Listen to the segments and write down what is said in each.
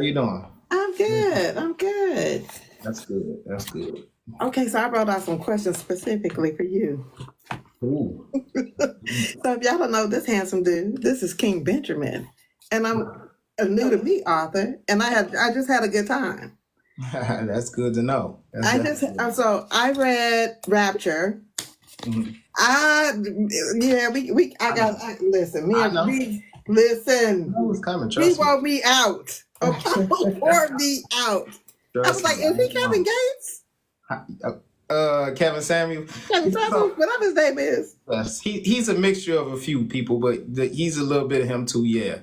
you doing? I'm good. I'm good. That's good. That's good. Okay, so I wrote out some questions specifically for you. Ooh. So if y'all don't know this handsome dude, this is King Benjamin, and I'm a new to me author, and I just had a good time. That's good to know. That's I just definitely good. so I read Rapture. Mhm. I yeah we I got listen me I and know. we listen. I know it's coming. He Trust me. wore me out. Apollo wore me out. I was Trust like, me. is he Kevin Gates? Kevin Samuel. Kevin Samuel, So, whatever his name is. yes, he's a mixture of a few people, but he's a little bit of him too. Yeah.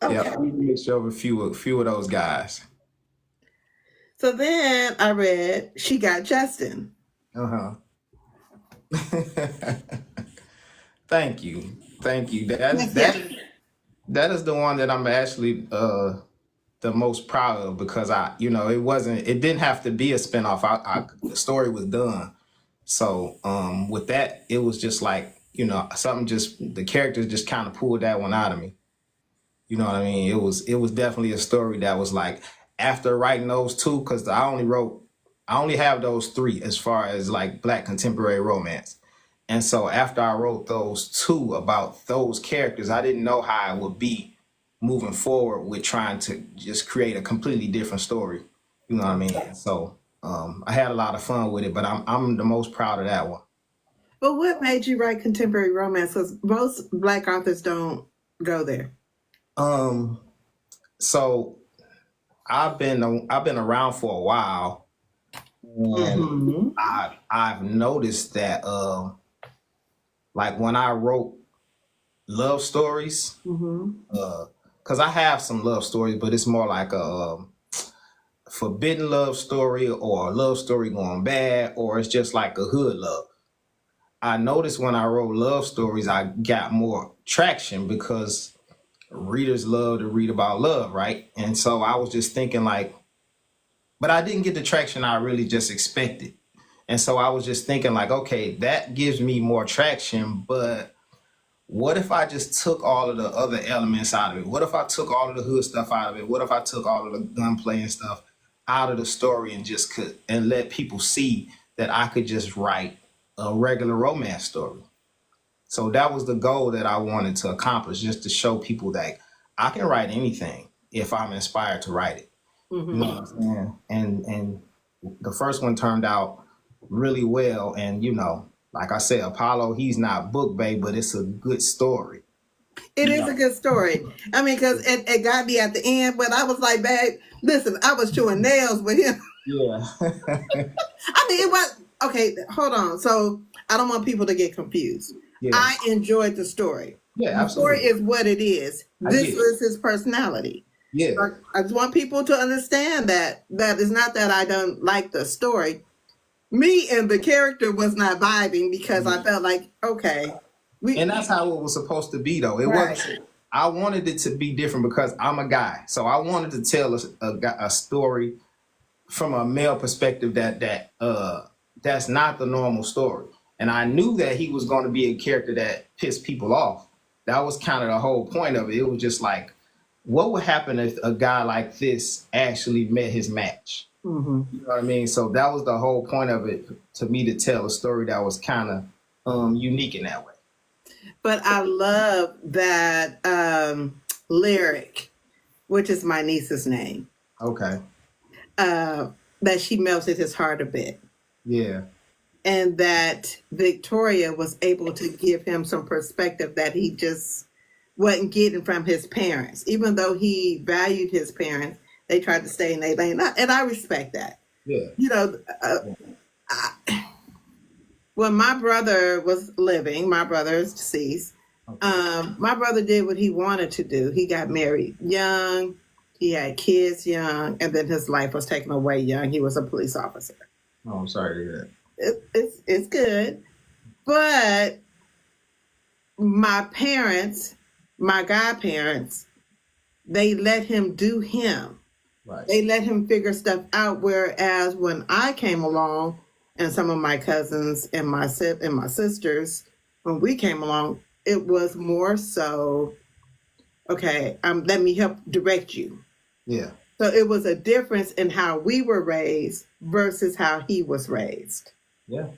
Yeah. Okay. He's a mixture of a few of those guys. So then I read She Got Justin. Uh huh. Thank you. Thank you. Yeah. That is the one that I'm actually the most proud of because it didn't have to be a spinoff. The story was done. So with that, it was just like, something just the characters just kind of pulled that one out of me. You know what I mean? It was definitely a story that was like after writing those two, because I only have those three as far as like Black contemporary romance. And so after I wrote those two about those characters, I didn't know how it would be moving forward with trying to just create a completely different story. You know what I mean? So I had a lot of fun with it, but I'm the most proud of that one. But what made you write contemporary romance? Because most Black authors don't go there. Um, so I've been around for a while, and Mm-hmm. I've noticed that like when I wrote love stories, Mm-hmm. because I have some love stories, but it's more like a forbidden love story or a love story going bad, or it's just like a hood love. I noticed when I wrote love stories, I got more traction because readers love to read about love, right? And so I was just thinking like, but I didn't get the traction I really just expected. And so I was just thinking like, okay, that gives me more traction, but what if I just took all of the other elements out of it? What if I took all of the hood stuff out of it? What if I took all of the gunplay and stuff out of the story and just could and let people see that I could just write a regular romance story? So that was the goal that I wanted to accomplish, just to show people that I can write anything if I'm inspired to write it. You know Mm-hmm. what I'm saying? And the first one turned out really well. And like I said, Apollo, he's not book bait, but it's a good story. It is a good story. I mean, because it got me at the end, but I was like, babe, listen, I was chewing nails with him. Yeah. I mean, it was okay. Hold on. So I don't want people to get confused. Yeah. I enjoyed the story. Yeah, The story absolutely. is what it is. I This get it. is his personality. Yeah. I just want people to understand that it's not that I don't like the story. Me and the character was not vibing because I felt like, okay, And we that's how it was supposed to be, though. It right, wasn't. I wanted it to be different because I'm a guy, so I wanted to tell a story from a male perspective that's not the normal story. And I knew that he was going to be a character that pissed people off. That was kind of the whole point of it. It was just like, what would happen if a guy like this actually met his match? hmm. You know what I mean? So that was the whole point of it to me, to tell a story that was kind of unique in that way. But I love that lyric, which is my niece's name, Okay. that she melted his heart a bit. Yeah. And that Victoria was able to give him some perspective that he just wasn't getting from his parents. Even though he valued his parents, they tried to stay in their lane. And I respect that. Yeah. You know, when my brother was living, my brother is deceased. My brother did what he wanted to do. He got married young, he had kids young, and then his life was taken away young. He was a police officer. Oh, I'm sorry to hear that. It's good, but my parents, my godparents, they let him do him. Right. They let him figure stuff out. Whereas when I came along, and some of my cousins and my sisters, when we came along, it was more so, okay, let me help direct you. Yeah. So it was a difference in how we were raised versus how he was raised. Yeah.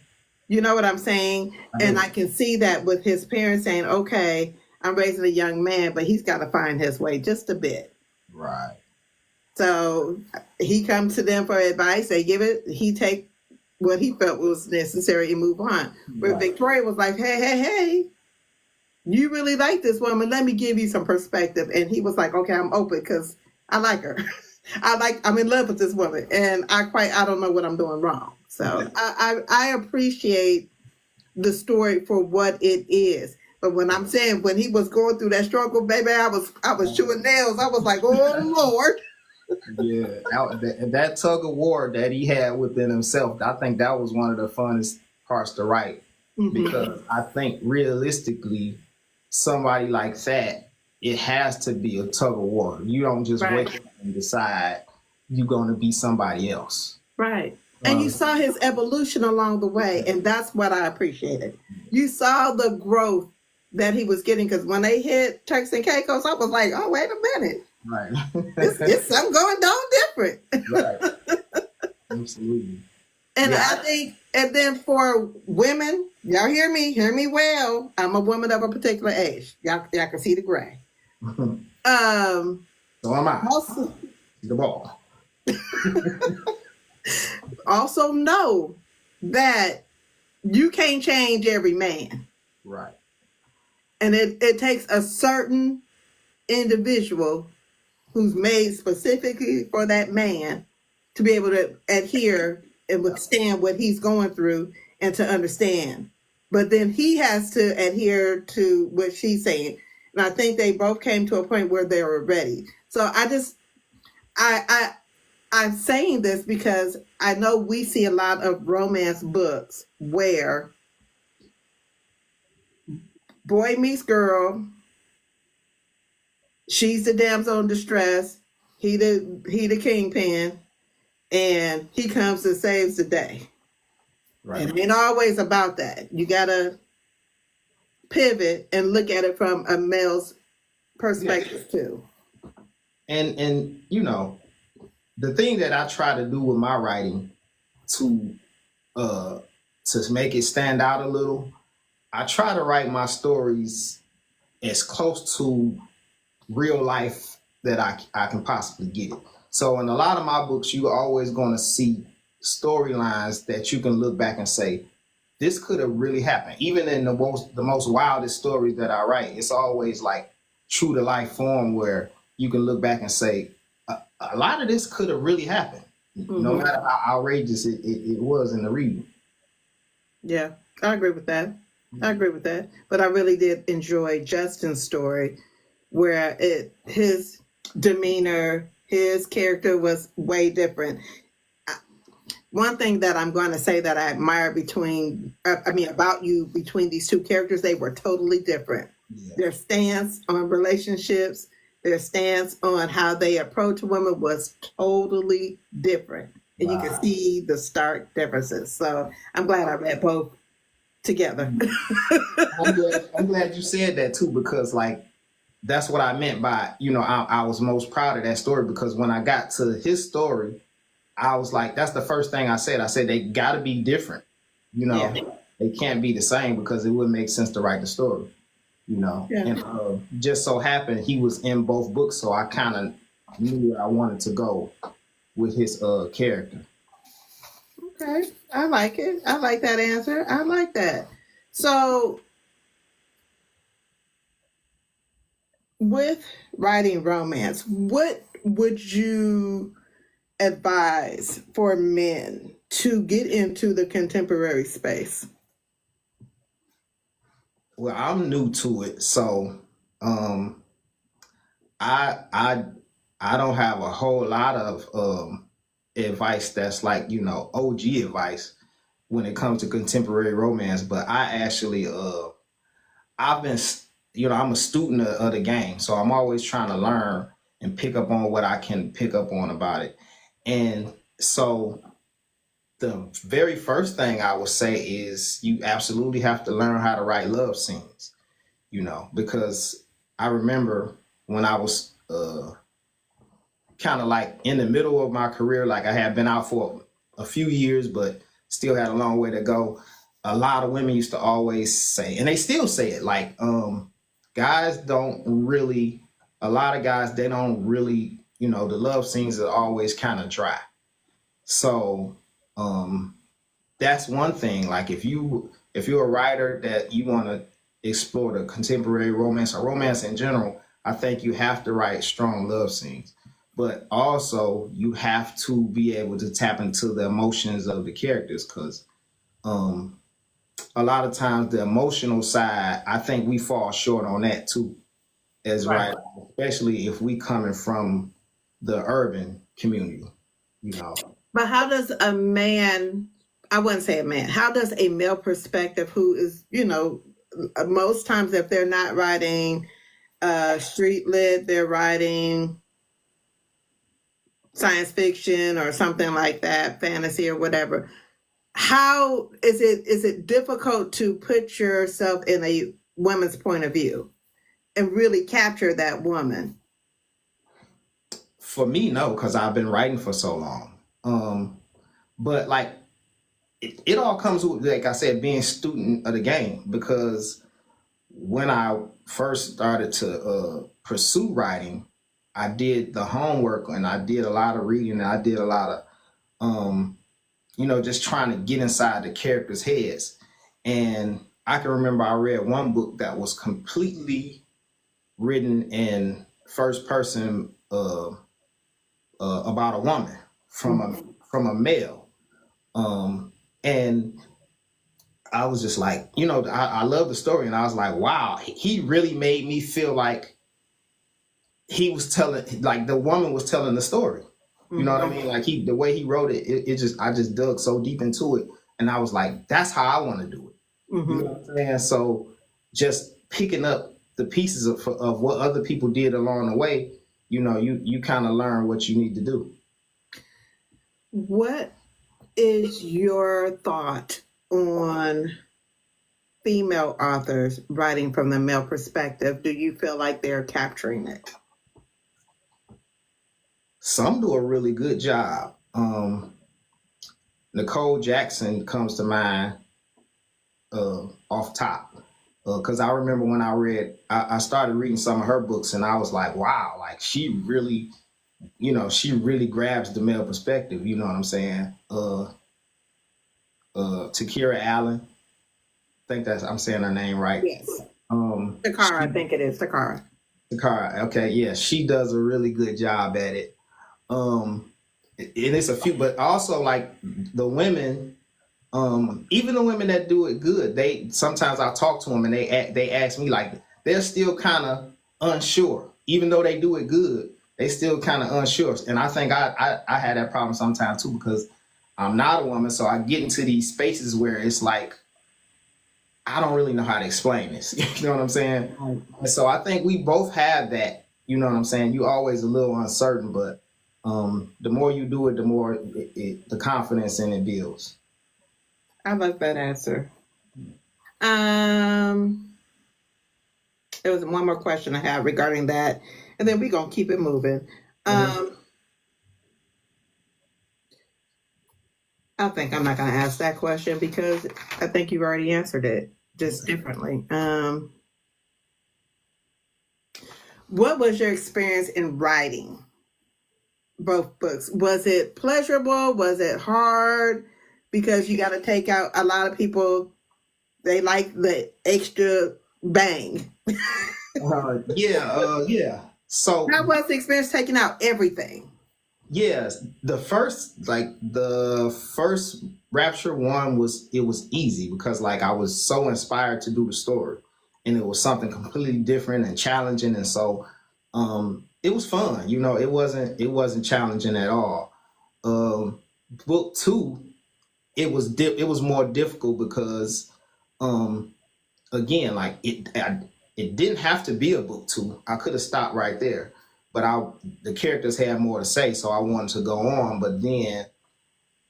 You know what I'm saying? I And do. I can see that with his parents saying, okay, I'm raising a young man, but he's got to find his way just a bit. Right. So he comes to them for advice. They give it. He take what he felt was necessary and move on. Where Right. Victoria was like, hey, you really like this woman. Let me give you some perspective. And he was like, okay, I'm open because I like her. I'm in love with this woman, and I don't know what I'm doing wrong. So I appreciate the story for what it is. But when I'm saying when he was going through that struggle, baby, I was chewing nails. I was like, oh Lord. Yeah, that tug of war that he had within himself, I think that was one of the funnest parts to write, because I think realistically, somebody like that, it has to be a tug of war. You don't just Right. wake up and decide you're going to be somebody else. Right. And you saw his evolution along the way, and that's what I appreciated. You saw the growth that he was getting, because when they hit Turks and Caicos, I was like, oh, wait a minute. Right. It's something going down different. Right. Absolutely. And Yeah. I think, and then for women, y'all hear me well. I'm a woman of a particular age. Y'all can see the gray. So am I. Also, The ball. also know that you can't change every man. Right. And it takes a certain individual who's made specifically for that man to be able to adhere and withstand what he's going through and to understand. But then he has to adhere to what she's saying. And I think they both came to a point where they were ready. So I'm saying this because I know we see a lot of romance books where boy meets girl, she's the damsel in distress, he the kingpin, and he comes and saves the day. Right. And it ain't always about that. You gotta pivot and look at it from a male's perspective too. And you know, the thing that I try to do with my writing to make it stand out a little, I try to write my stories as close to real life that I can possibly get it. So in a lot of my books, you're always going to see storylines that you can look back and say, this could have really happened. Even in the most wildest stories that I write, it's always like true to life form where you can look back and say, a lot of this could have really happened, no matter how outrageous it was in the reading. Yeah, I agree with that. But I really did enjoy Justin's story where his demeanor, his character was way different. One thing that I'm going to say that I admire about you between these two characters, they were totally different. Yeah. Their stance on relationships, their stance on how they approach women was totally different. And you can see the stark differences. So I'm glad I read both together. I'm glad you said that too, because like that's what I meant by, I was most proud of that story, because when I got to his story, I was like, that's the first thing I said. I said they got to be different. They can't be the same, because it wouldn't make sense to write the story. Yeah. And just so happened he was in both books, so I kind of knew where I wanted to go with his character. Okay, I like it. I like that answer. I like that. So, with writing romance, what would you advise for men to get into the contemporary space? Well, I'm new to it, so I don't have a whole lot of advice that's like OG advice when it comes to contemporary romance. But I actually I've been I'm a student of the game, so I'm always trying to learn and pick up on what I can pick up on about it. And so the very first thing I would say is you absolutely have to learn how to write love scenes, because I remember when I was kind of like in the middle of my career. Like I had been out for a few years, but still had a long way to go. A lot of women used to always say, and they still say it, like, guys don't really, a lot of guys, they don't really, you know, the love scenes are always kind of dry. So that's one thing. Like if you're a writer that you want to explore the contemporary romance or romance in general, I think you have to write strong love scenes. But also you have to be able to tap into the emotions of the characters because um, a lot of times the emotional side, I think we fall short on that too as Right. writers, especially if we coming from the urban community, you know. But how does a man, I wouldn't say a man, how does a male perspective who is, most times if they're not writing street lit, they're writing science fiction or something like that, fantasy or whatever. How is it difficult to put yourself in a woman's point of view and really capture that woman? For me, no, because I've been writing for so long. But like it all comes with, like I said, being student of the game. Because when I first started to pursue writing, I did the homework and I did a lot of reading and I did a lot of just trying to get inside the characters' heads. And I can remember I read one book that was completely written in first person about a woman from a male. And I was just like, I love the story, and I was like, wow, he really made me feel like he was telling, like the woman was telling the story. You know what I mean? Like the way he wrote it, I just dug so deep into it, and I was like, that's how I want to do it. You know what I'm saying? So just picking up the pieces of what other people did along the way, you kind of learn what you need to do. What is your thought on female authors writing from the male perspective? Do you feel like they're capturing it? Some do a really good job. Nicole Jackson comes to mind off top. Because I remember when I started reading some of her books, and I was like, wow, like she really grabs the male perspective. You know what I'm saying? Takira Allen, I think I'm saying her name right. Yes. Takara, I think it is Takara. Takara, okay, yeah, she does a really good job at it. And it's a few, but also like the women, even the women that do it good, they sometimes I talk to them and they ask me, like, they're still kind of unsure, even though they do it good, they still kind of unsure. And I think I had that problem sometimes too, because I'm not a woman, so I get into these spaces where it's like I don't really know how to explain this. You know what I'm saying? And so I think we both have that. You know what I'm saying? You always a little uncertain, but the more you do it, the more the confidence in it builds. I love that answer. There was one more question I have regarding that, and then we're gonna keep it moving. I think I'm not gonna ask that question because I think you've already answered it just differently. What was your experience in writing both books? Was it pleasurable? Was it hard? Because you got to take out, a lot of people, they like the extra bang. Yeah. So how was the experience taking out everything? Yes, the first Rapture one was easy because like I was so inspired to do the story, and it was something completely different and challenging, and so it was fun. It wasn't challenging at all. Book two, it was more difficult because again, like it didn't have to be a book two. I could have stopped right there, but the characters had more to say, so I wanted to go on. But then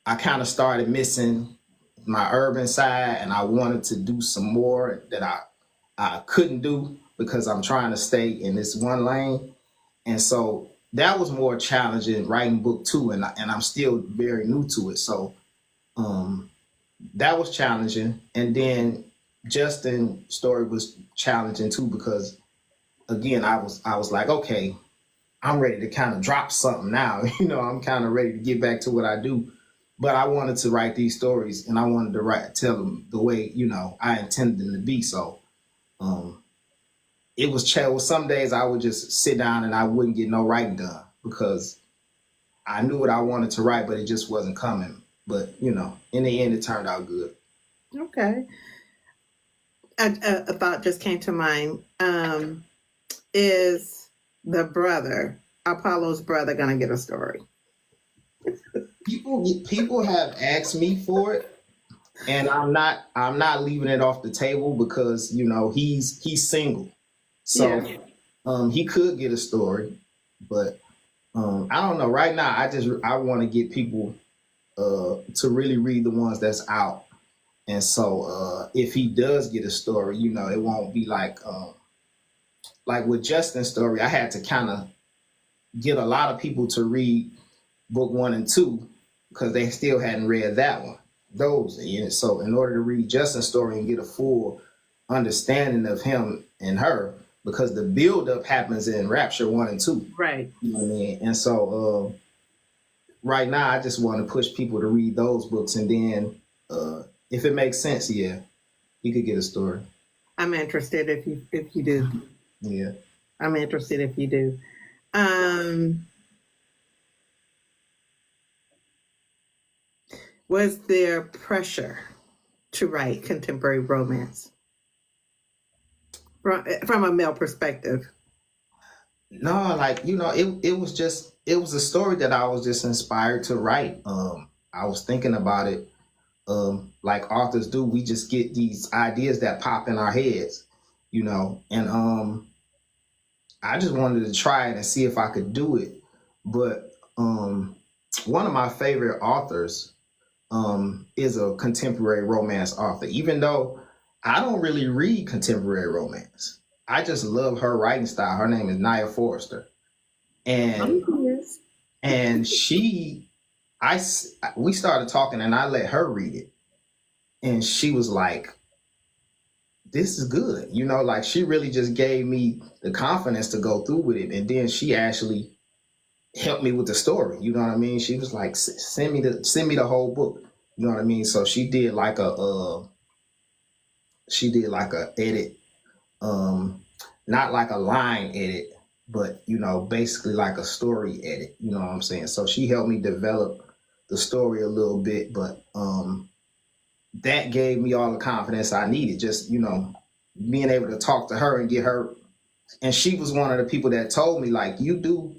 I kind of started missing my urban side, and I wanted to do some more that I couldn't do because I'm trying to stay in this one lane. And so that was more challenging writing book two, and I'm still very new to it. So um, that was challenging, and then Justin's story was challenging too because again I was like, okay, I'm ready to kind of drop something now. I'm kind of ready to get back to what I do. But I wanted to write these stories and I wanted to tell them the way, I intended them to be. So um, it was chill. Some days I would just sit down and I wouldn't get no writing done because I knew what I wanted to write, but it just wasn't coming. But, in the end, it turned out good. Okay. A thought just came to mind. Is the brother, Apollo's brother, going to get a story? People have asked me for it, and I'm not leaving it off the table because he's single, so Yeah. he could get a story, but I don't know. Right now, I want to get people to really read the ones that's out, and so if he does get a story, it won't be like with Justin's story. I had to kind of get a lot of people to read book one and two because they still hadn't read that one. So in order to read Justin's story and get a full understanding of him and her, because the build up happens in Rapture one and two. Right. You know what I mean? And so right now I just want to push people to read those books, and then if it makes sense, yeah, he could get a story. I'm interested if you do. Yeah. I'm interested if you do. Was there pressure to write contemporary romance from a male perspective? No, it was a story that I was just inspired to write. I was thinking about it, like authors do. We just get these ideas that pop in our heads, and I just wanted to try it and see if I could do it. But one of my favorite authors is a contemporary romance author, even though I don't really read contemporary romance. I just love her writing style. Her name is Nia Forrester. And Yes. and we started talking and I let her read it. And she was like, this is good. Like she really just gave me the confidence to go through with it. And then she actually helped me with the story. You know what I mean? She was like, send me the whole book. You know what I mean? So she did like a edit, not like a line edit, but basically like a story edit. You know what I'm saying? So she helped me develop the story a little bit, but that gave me all the confidence I needed. Just being able to talk to her and get her. And she was one of the people that told me, like, you do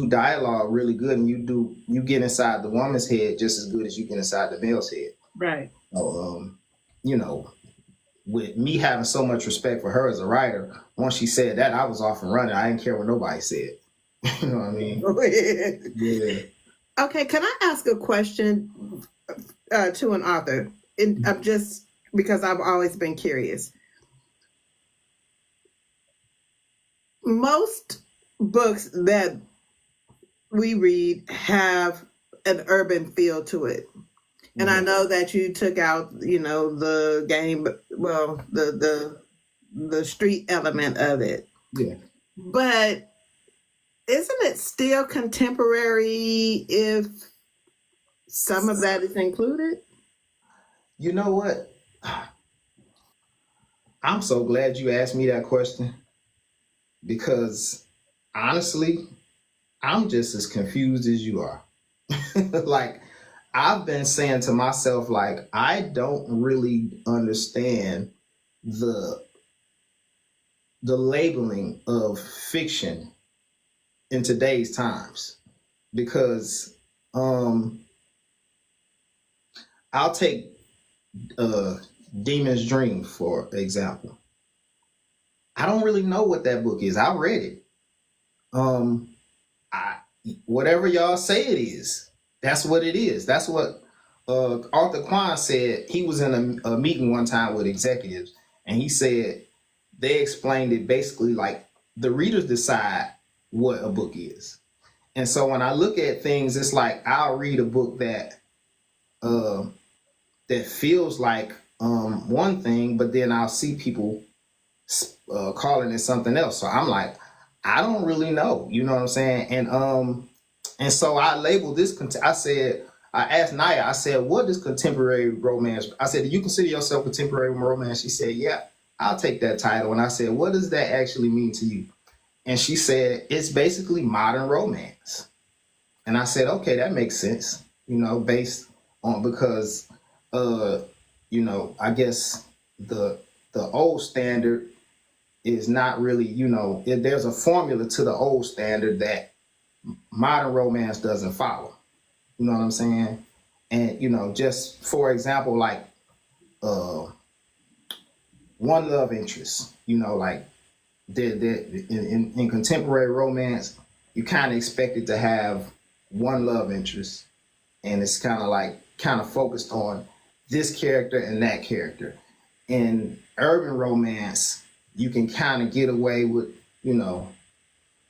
dialogue really good, and you get inside the woman's head just as good as you get inside the male's head. Right. So with me having so much respect for her as a writer, once she said that, I was off and running. I didn't care what nobody said. You know what I mean? Yeah. Okay, can I ask a question to an author? I'm just because I've always been curious. Most books that we read have an urban feel to it. And I know that you took out, the game, well, the street element of it. Yeah. But isn't it still contemporary if some of that is included? You know what? I'm so glad you asked me that question because honestly, I'm just as confused as you are. Like, I've been saying to myself, like, I don't really understand the labeling of fiction in today's times because I'll take Demon's Dream for example. I don't really know what that book is. I read it. Whatever y'all say it is, that's what it is. That's what Arthur Kwan said. He was in a meeting one time with executives, and he said they explained it basically like the readers decide what a book is. And so when I look at things, it's like I'll read a book uh, that feels like one thing, but then I'll see people calling it something else. So I'm like, I don't really know. You know what I'm saying? And so I labeled this. I said, I asked Naya. I said, what is contemporary romance? I said, do you consider yourself contemporary romance? She said, yeah, I'll take that title. And I said, what does that actually mean to you? And she said, it's basically modern romance. And I said, okay, that makes sense. You know, based on because, you know, I guess the old standard is not really, you know, there's a formula to the old standard that modern romance doesn't follow. You know what I'm saying? And, you know, just for example, like one love interest, you know, like in contemporary romance, you kind of expect it to have one love interest. And it's kind of focused on this character and that character. In urban romance, you can kind of get away with, you know,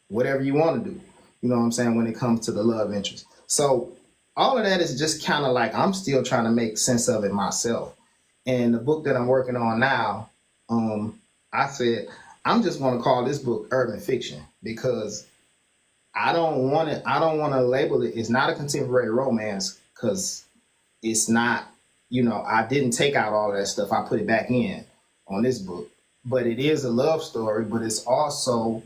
whatever you want to do. You know what I'm saying? When it comes to the love interest. So all of that is just kind of like, I'm still trying to make sense of it myself. And the book that I'm working on now, I said, I'm just going to call this book urban fiction because I don't want to label it. It's not a contemporary romance because it's not, you know, I didn't take out all of that stuff. I put it back in on this book, but it is a love story, but it's also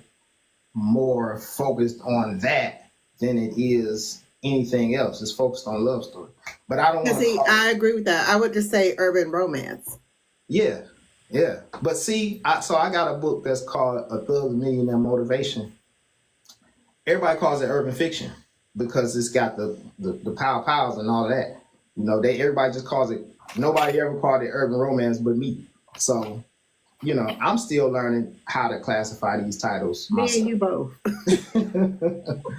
more focused on that than it is anything else. It's focused on love story, but I don't want to See, I agree with that. I would just say urban romance. Yeah. Yeah. But see, so I got a book that's called A Thug's Millionaire Motivation. Everybody calls it urban fiction because it's got the pow pows and all of that. You know, everybody just calls it, nobody ever called it urban romance but me. So, you know, I'm still learning how to classify these titles myself. Me and you both.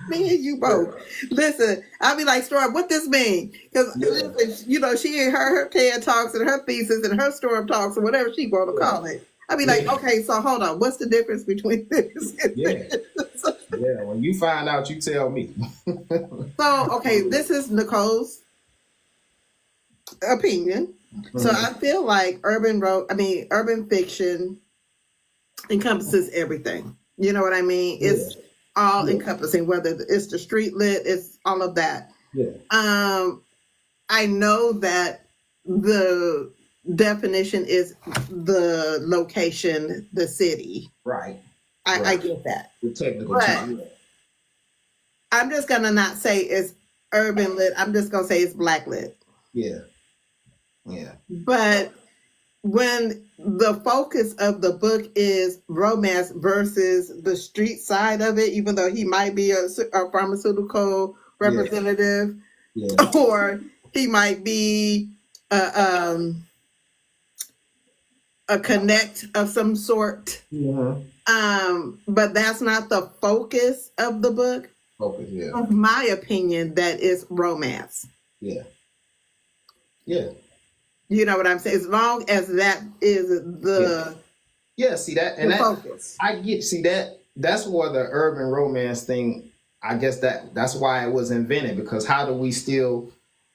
Me and you both. Listen, I'll be like, Storm, what this mean? Because, you know, she and her TED Talks and her thesis and her Storm Talks or whatever she want to call it. I'll be like, okay, so hold on. What's the difference between this and this? Yeah, when you find out, you tell me. So, okay, this is Nicole's opinion. Mm-hmm. So I feel like urban fiction encompasses everything. You know what I mean? It's all encompassing, whether it's the street lit, it's all of that. Yeah. I know that the definition is the location, the city. Right. I get that. The technical term. I'm just gonna not say it's urban lit. I'm just gonna say it's black lit. Yeah. Yeah. But when the focus of the book is romance versus the street side of it, even though he might be a pharmaceutical representative, or he might be a connect of some sort. But that's not the focus of the book. In my opinion, that is romance. Yeah. Yeah. You know what I'm saying? As long as that is the see that and that focus. That's where the urban romance thing, I guess that's why it was invented, because how do we still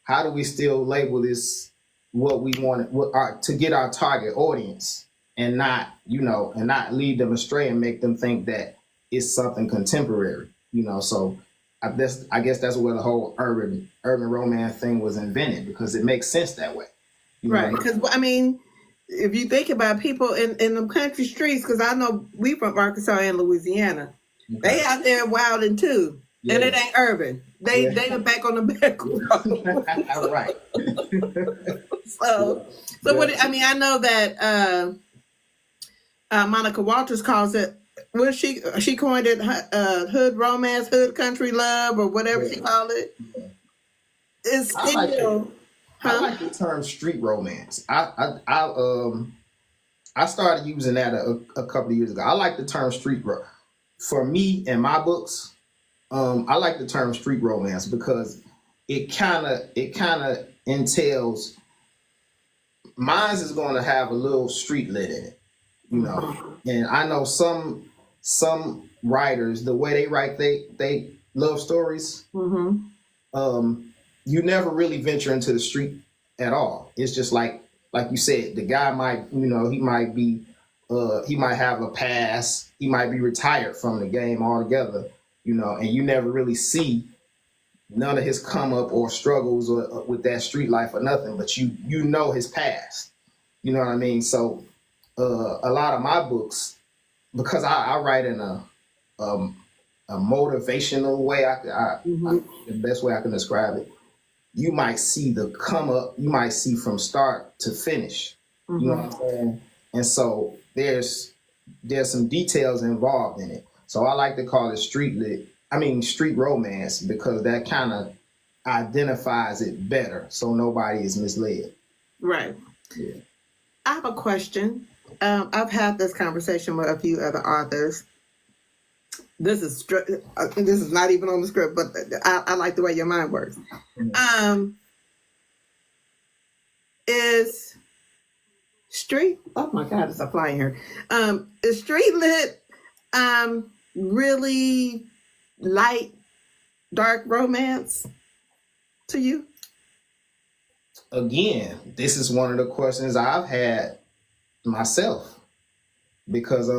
label this what we want to get our target audience and not lead them astray and make them think that it's something contemporary, you know. So I guess that's where the whole urban romance thing was invented, because it makes sense that way. Right, because I mean, if you think about people in the country streets, because I know we from Arkansas and Louisiana, they out there wilding too, and it ain't urban. They back on the back road. Right. So what I know that Monica Walters calls it. What she coined it, hood romance, hood country love, or whatever she called it. It's I like the term street romance. I started using that a couple of years ago. I like the term street romance. For me and my books, I like the term street romance because it kind of entails. Mine is going to have a little street lit in it, you know. And I know some some writers, the way they write they love stories, Mm-hmm. you never really venture into the street at all. It's just like you said, the guy might, he might be, he might have a pass, he might be retired from the game altogether, and you never really see none of his come up or struggles or with that street life or nothing, but you know his past. You know what I mean? So a lot of my books, because I write in um, a motivational way, Mm-hmm. the best way I can describe it. You might see the come up, you might see from start to finish. You know Mm-hmm. what I'm saying? And so there's some details involved in it. So I like to call it street romance, because that kind of identifies it better so nobody is misled. Right. Yeah. I have a question. I've had this conversation with a few other authors. This is not even on the script, but I like the way your mind works. Um, is street? Oh my God, it's a fly in here. Is street lit really light, dark romance to you? Again, this is one of the questions I've had myself, because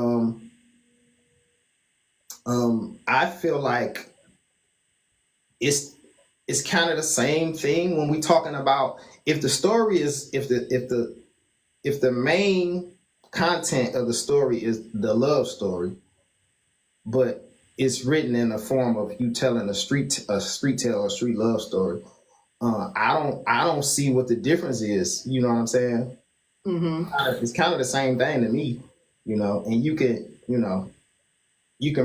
I feel like it's it's kind of the same thing when we talking about, if the story is, if the main content of the story is the love story, but it's written in the form of you telling a street tale, a street love story. I don't see what the difference is. You know what I'm saying? Mm-hmm. It's kind of the same thing to me, and you can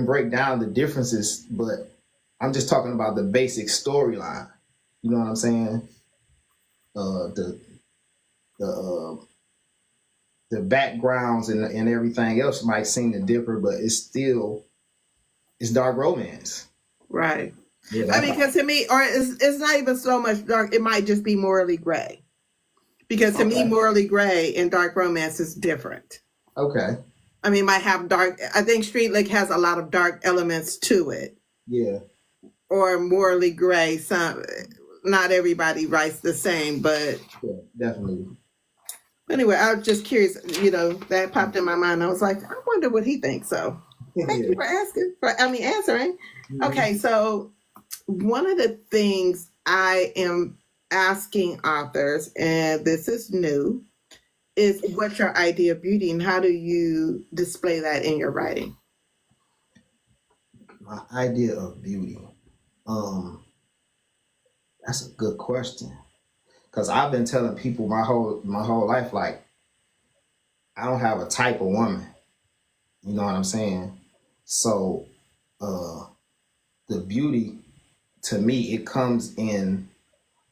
break down the differences, but I'm just talking about the basic storyline. You know what I'm saying? The the the backgrounds and everything else might seem to differ, but it's dark romance. Right. Yeah, I mean, because to me, or it's not even so much dark. It might just be morally gray. Because to me, okay. morally gray and dark romance is different. Okay. I mean, might have dark. I think Street Lick has a lot of dark elements to it, Yeah. or morally gray. Some, not everybody writes the same, but Yeah. Definitely. anyway, I was just curious. That popped in my mind. I was like, I wonder what he thinks. So thank you for asking. Answering. Okay, so one of the things I am asking authors, and this is new, is what's your idea of beauty and how do you display that in your writing? My idea of beauty. Um, that's a good question. Cause I've been telling people my whole life, like, I don't have a type of woman. You know what I'm saying? So uh the beauty, to me, it comes in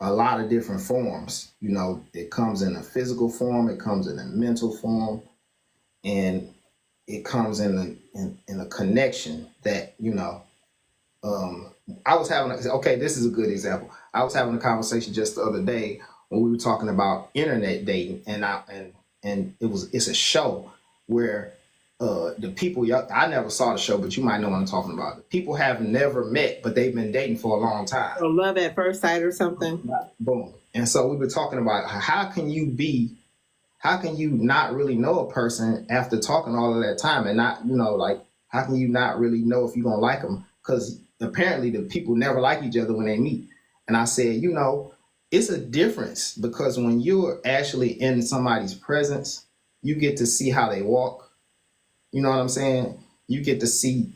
a lot of different forms. It comes in a physical form, it comes in a mental form, and it comes in a connection that, um I was having okay, this is a good example. I was having a conversation just the other day when we were talking about internet dating, and it's a show where the people, I never saw the show, but you might know what I'm talking about. The people have never met, but they've been dating for a long time. So love at first sight or something? Boom. And so we were talking about how can you not really know a person after talking all of that time, and not, like, how can you not really know if you're going to like them? Because apparently the people never like each other when they meet. And I said, it's a difference, because when you're actually in somebody's presence, you get to see how they walk. You know what I'm saying? You get to see,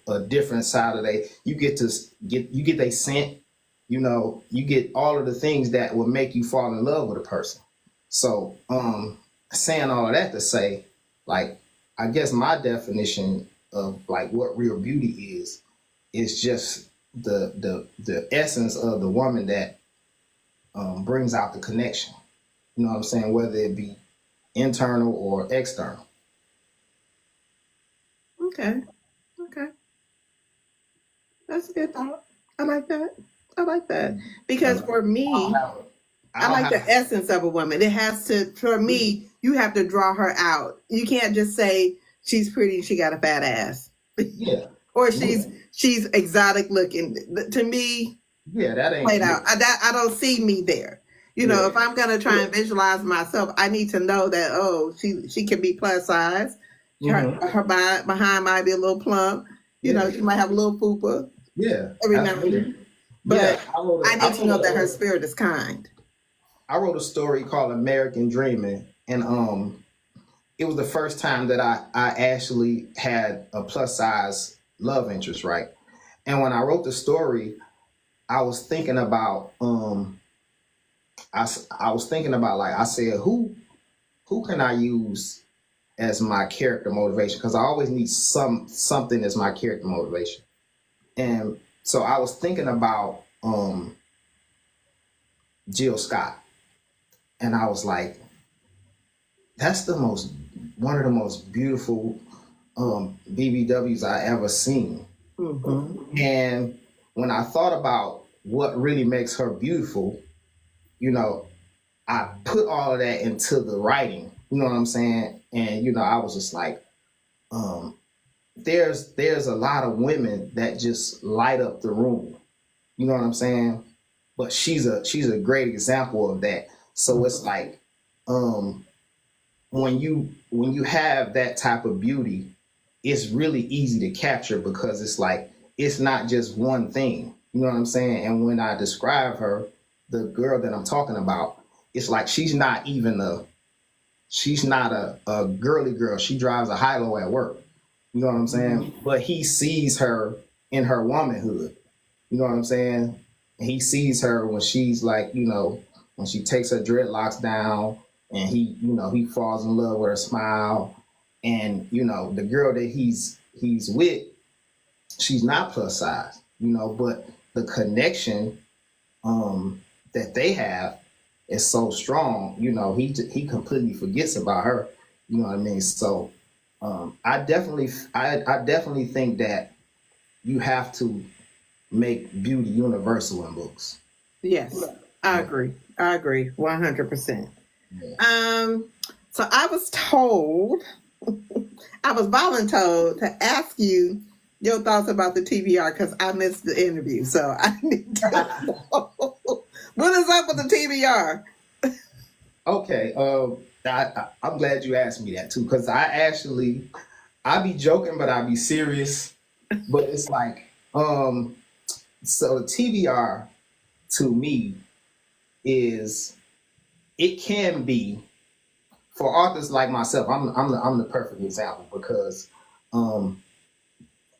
a different side of you get they scent, you get all of the things that will make you fall in love with a person. So, saying all of that to say, like, I guess my definition of, like, what real beauty is just the essence of the woman that brings out the connection. You know what I'm saying? Whether it be internal or external. Okay. That's a good thought. I like that. Because for me, I like the essence of a woman. It has to, for me, you have to draw her out. You can't just say she's pretty and she got a fat ass. Yeah. or Yeah. she's exotic looking. To me, Yeah, that ain't. played out. I don't see me there. You know, Yeah. if I'm gonna try and visualize myself, I need to know that she can be plus size. Hmm. Her behind might be a little plump. You know, Yeah. she might have a little fupa Yeah. every now and Absolutely. then. Yeah. But I need to know that her spirit is kind. I wrote a story called American Dreaming, and it was the first time that I actually had a plus size love interest, right? And when I wrote the story, I was thinking about I was thinking about, like, I said, who can I use as my character motivation, because I always need something as my character motivation. And so I was thinking about Jill Scott, and I was like, that's the most one of the most beautiful BBWs I ever seen. Mm-hmm. And when I thought about what really makes her beautiful, you know, I put all of that into the writing. You know what I'm saying? And I was just like, um, there's a lot of women that just light up the room. You know what I'm saying? But she's a great example of that. So it's like, um, when you have that type of beauty, it's really easy to capture, because it's like, it's not just one thing. You know what I'm saying? And when I describe her, the girl that I'm talking about, it's like she's not a girly girl. She drives a high-low at work. You know what I'm saying? Mm-hmm. But he sees her in her womanhood. You know what I'm saying? And he sees her when she's like, when she takes her dreadlocks down, and he falls in love with her smile. And, the girl that he's with, she's not plus size, but the connection that they have is so strong. He completely forgets about her. You know what I mean? So I definitely think that you have to make beauty universal in books. Yes, I agree. 100%. Yeah. So I was told, I was voluntold to ask you your thoughts about the TBR, because I missed the interview. So I need to know, what is up with the TBR? Okay. I'm glad you asked me that too, because I be joking, but I be serious. But it's like, so the TBR to me it can be, for authors like myself. I'm the perfect example, because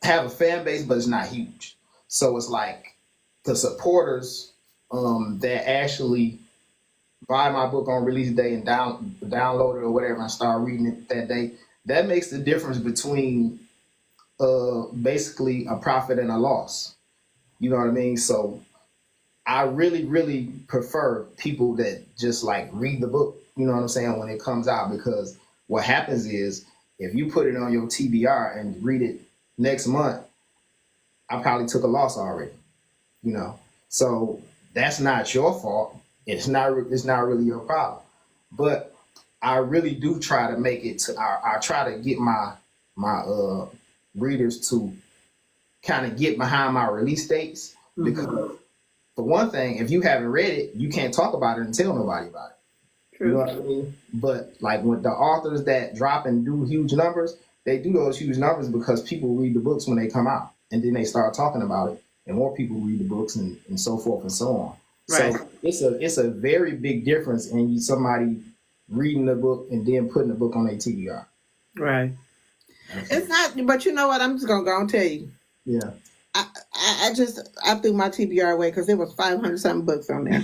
have a fan base, but it's not huge. So it's like the supporters that actually buy my book on release day and download it or whatever and start reading it that day. That makes the difference between basically a profit and a loss. You know what I mean? So I really, really prefer people that just like read the book, you know what I'm saying, when it comes out, because what happens is, if you put it on your TBR and read it next month, I probably took a loss already, So that's not your fault. It's not really your problem. But I really do try to make it to, I try to get my readers to kind of get behind my release dates, because for one thing, if you haven't read it, you can't talk about it and tell nobody about it. True. You know what I mean? But like with the authors that drop and do huge numbers, they do those huge numbers because people read the books when they come out, and then they start talking about it, and more people read the books, and so forth and so on. Right. So it's a very big difference in somebody reading the book and then putting the book on their TBR. Right. It's not, but you know what? I'm just gonna go and tell you. Yeah. I threw my TBR away because there was 500 something books on there.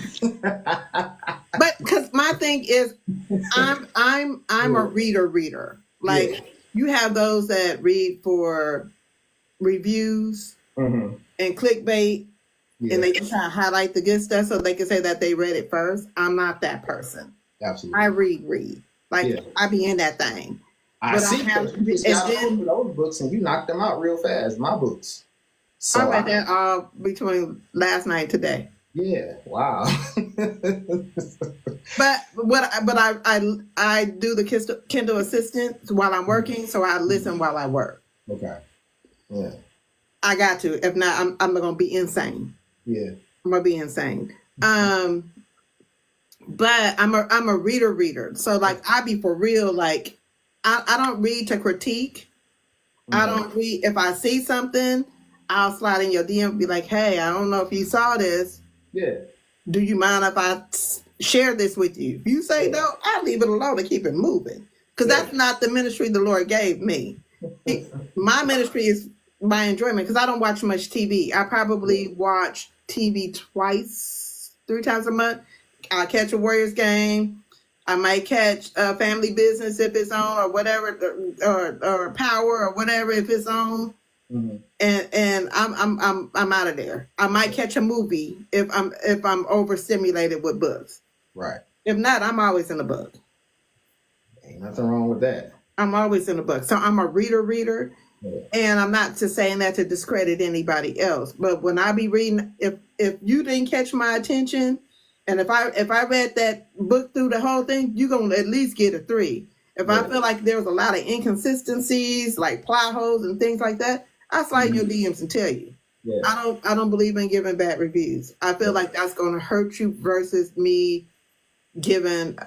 But because my thing is, I'm a reader. Like, you have those that read for reviews and clickbait, and they just try to highlight the good stuff so they can say that they read it first. I'm not that person. Absolutely. I read. Like, I be in that thing. I see. You just got those books and you knocked them out real fast. My books. So I read that all between last night and today. Yeah. Wow. But I do the Kindle Assistant while I'm working, so I listen while I work. Okay. Yeah. I got to. If not, I'm gonna be insane. Yeah. I'm gonna be insane. But I'm a reader. So like I be for real. Like I don't read to critique. I don't read if I see something, I'll slide in your DM and be like, hey, I don't know if you saw this. Yeah. Do you mind if I share this with you? If you say no, I leave it alone and keep it moving. Because that's not the ministry the Lord gave me. My ministry is my enjoyment because I don't watch much TV. I probably watch TV twice, 3 times a month. I catch a Warriors game. I might catch Family Business if it's on, or whatever, or Power or whatever if it's on. Mm-hmm. And I'm out of there. I might catch a movie if I'm overstimulated with books. Right. If not, I'm always in a book. Ain't nothing wrong with that. I'm always in a book. So I'm a reader. Yeah. And I'm not just saying that to discredit anybody else. But when I be reading, if you didn't catch my attention, and if I read that book through the whole thing, you're gonna at least get a 3. If I feel like there's a lot of inconsistencies, like plot holes and things like that, I'll slide your DMs and tell you. Yeah. I don't believe in giving bad reviews. I feel like that's gonna hurt you versus me giving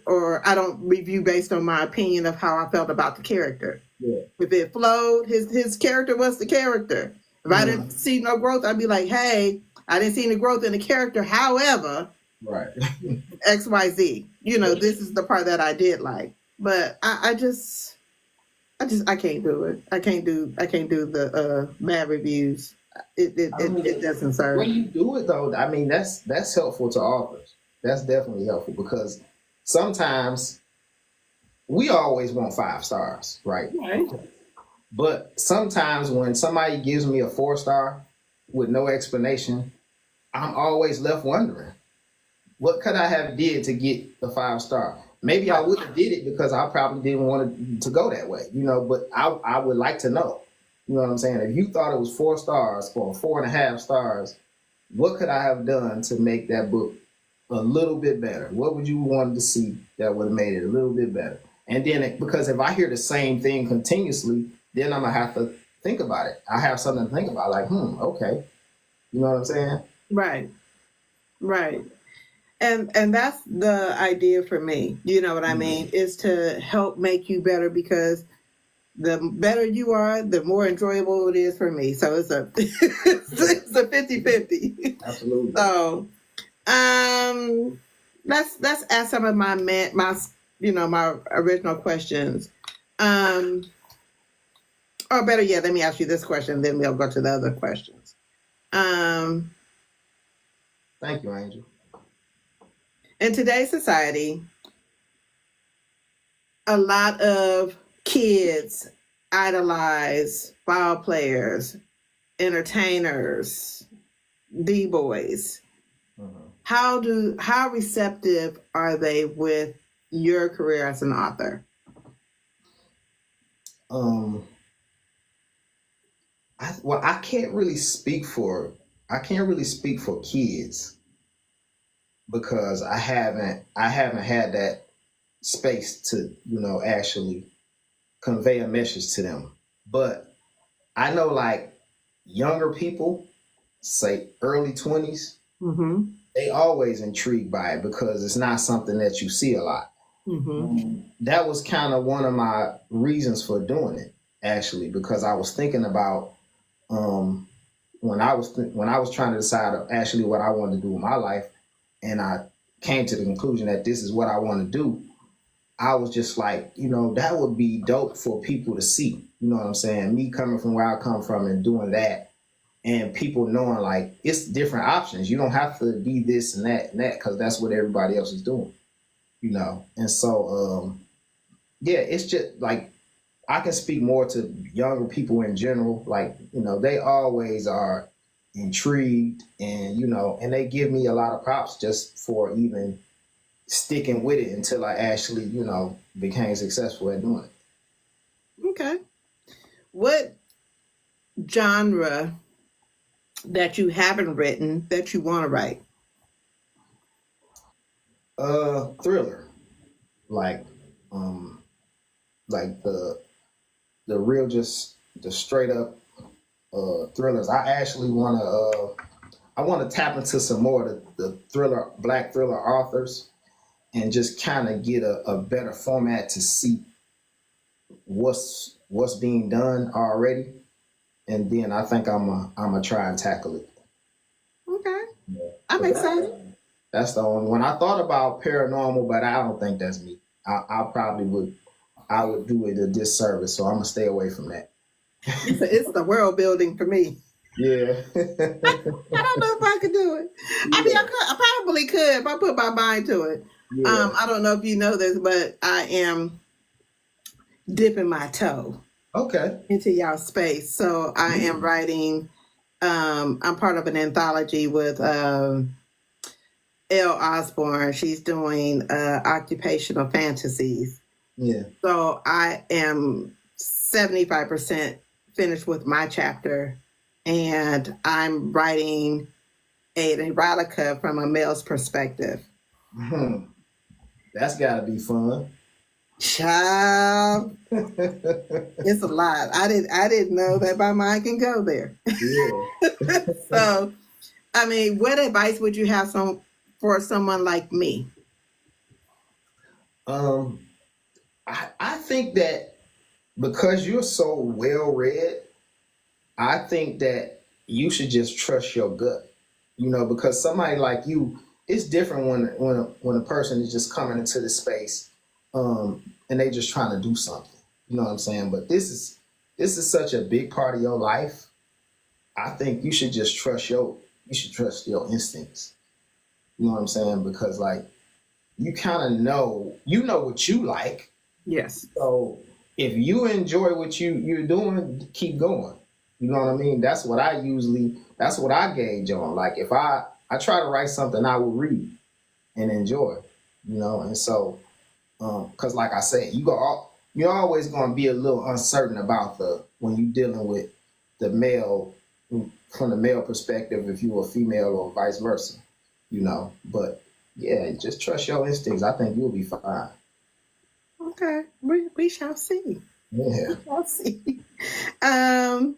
or I don't review based on my opinion of how I felt about the character. Yeah. If it flowed, his character was the character. If I didn't see no growth, I'd be like, hey, I didn't see any growth in the character. However, right. XYZ. This is the part that I did like. But I can't do it. I can't do the bad reviews. It doesn't serve. When you do it though, I mean that's helpful to authors. That's definitely helpful because sometimes we always want 5 stars, right? Right. But sometimes when somebody gives me a 4-star with no explanation, I'm always left wondering, what could I have did to get the 5-star? Maybe I would have did it because I probably didn't want it to go that way, but I would like to know. You know what I'm saying? If you thought it was 4 stars or 4.5 stars, what could I have done to make that book a little bit better? What would you want to see that would have made it a little bit better? And then, because if I hear the same thing continuously, then I'm going to have to think about it. I have something to think about, like, okay. You know what I'm saying? Right. Right. And that's the idea for me. You know what I mean? Is to help make you better, because the better you are, the more enjoyable it is for me. So it's a 50-50. Absolutely. So let's ask some of my original questions. Or better yet, let me ask you this question, then we'll go to the other questions. Thank you, Angel. In today's society, a lot of kids idolize ball players, entertainers, D-boys. Mm-hmm. How receptive are they with your career as an author? I can't really speak for kids because I haven't had that space to actually convey a message to them. But I know, like, younger people, say early 20s, mm-hmm. they always intrigued by it because it's not something that you see a lot. Mm-hmm. That was kind of one of my reasons for doing it, actually, because I was thinking about when I was trying to decide actually what I wanted to do with my life, and I came to the conclusion that this is what I want to do. I was just like, that would be dope for people to see. You know what I'm saying? Me coming from where I come from and doing that, and people knowing, like, it's different options. You don't have to be this and that because that's what everybody else is doing. And so yeah, it's just like, I can speak more to younger people in general. Like, they always are intrigued, and and they give me a lot of props just for even sticking with it until I actually, became successful at doing it. Okay. What genre that you haven't written that you want to write? Thriller. Like the real, just the straight up thrillers. I actually want to tap into some more of the thriller, black thriller authors, and just kind of get a better format to see what's being done already, and then I think I'm gonna try and tackle it. Okay. Yeah. I'm But excited. that's the only one. I thought about paranormal, but I don't think that's me. I probably would do it a disservice, so I'm gonna stay away from that. It's the world building for me. Yeah. I don't know if I could do it. I mean, Yeah. I probably could if I put my mind to it. Yeah. I don't know if you know this, but I am dipping my toe Okay. into y'all space. So I am writing. I'm part of an anthology with Elle Osborne. She's doing occupational fantasies. Yeah. So I am 75% finished with my chapter, and I'm writing an erotica from a male's perspective. That's got to be fun. Child, it's a lot. I didn't know that my mind can go there. Yeah. So, I mean, what advice would you have for someone like me? I think that because you're so well read, I think that you should just trust your gut. Because somebody like you, it's different when a person is just coming into the space, and they just trying to do something. You know what I'm saying? But this is such a big part of your life. I think you should just trust your instincts. You know what I'm saying? Because like you kind of know what you like. Yes. So if you enjoy what you're doing, keep going. You know what I mean? That's what I gauge on. Like if I try to write something I will read and enjoy, and so because like I said, you're always going to be a little uncertain about when you're dealing with the male from the male perspective, if you're a female or vice versa, but yeah, just trust your instincts. I think you'll be fine. Okay, we shall see. Yeah. We shall see. Um,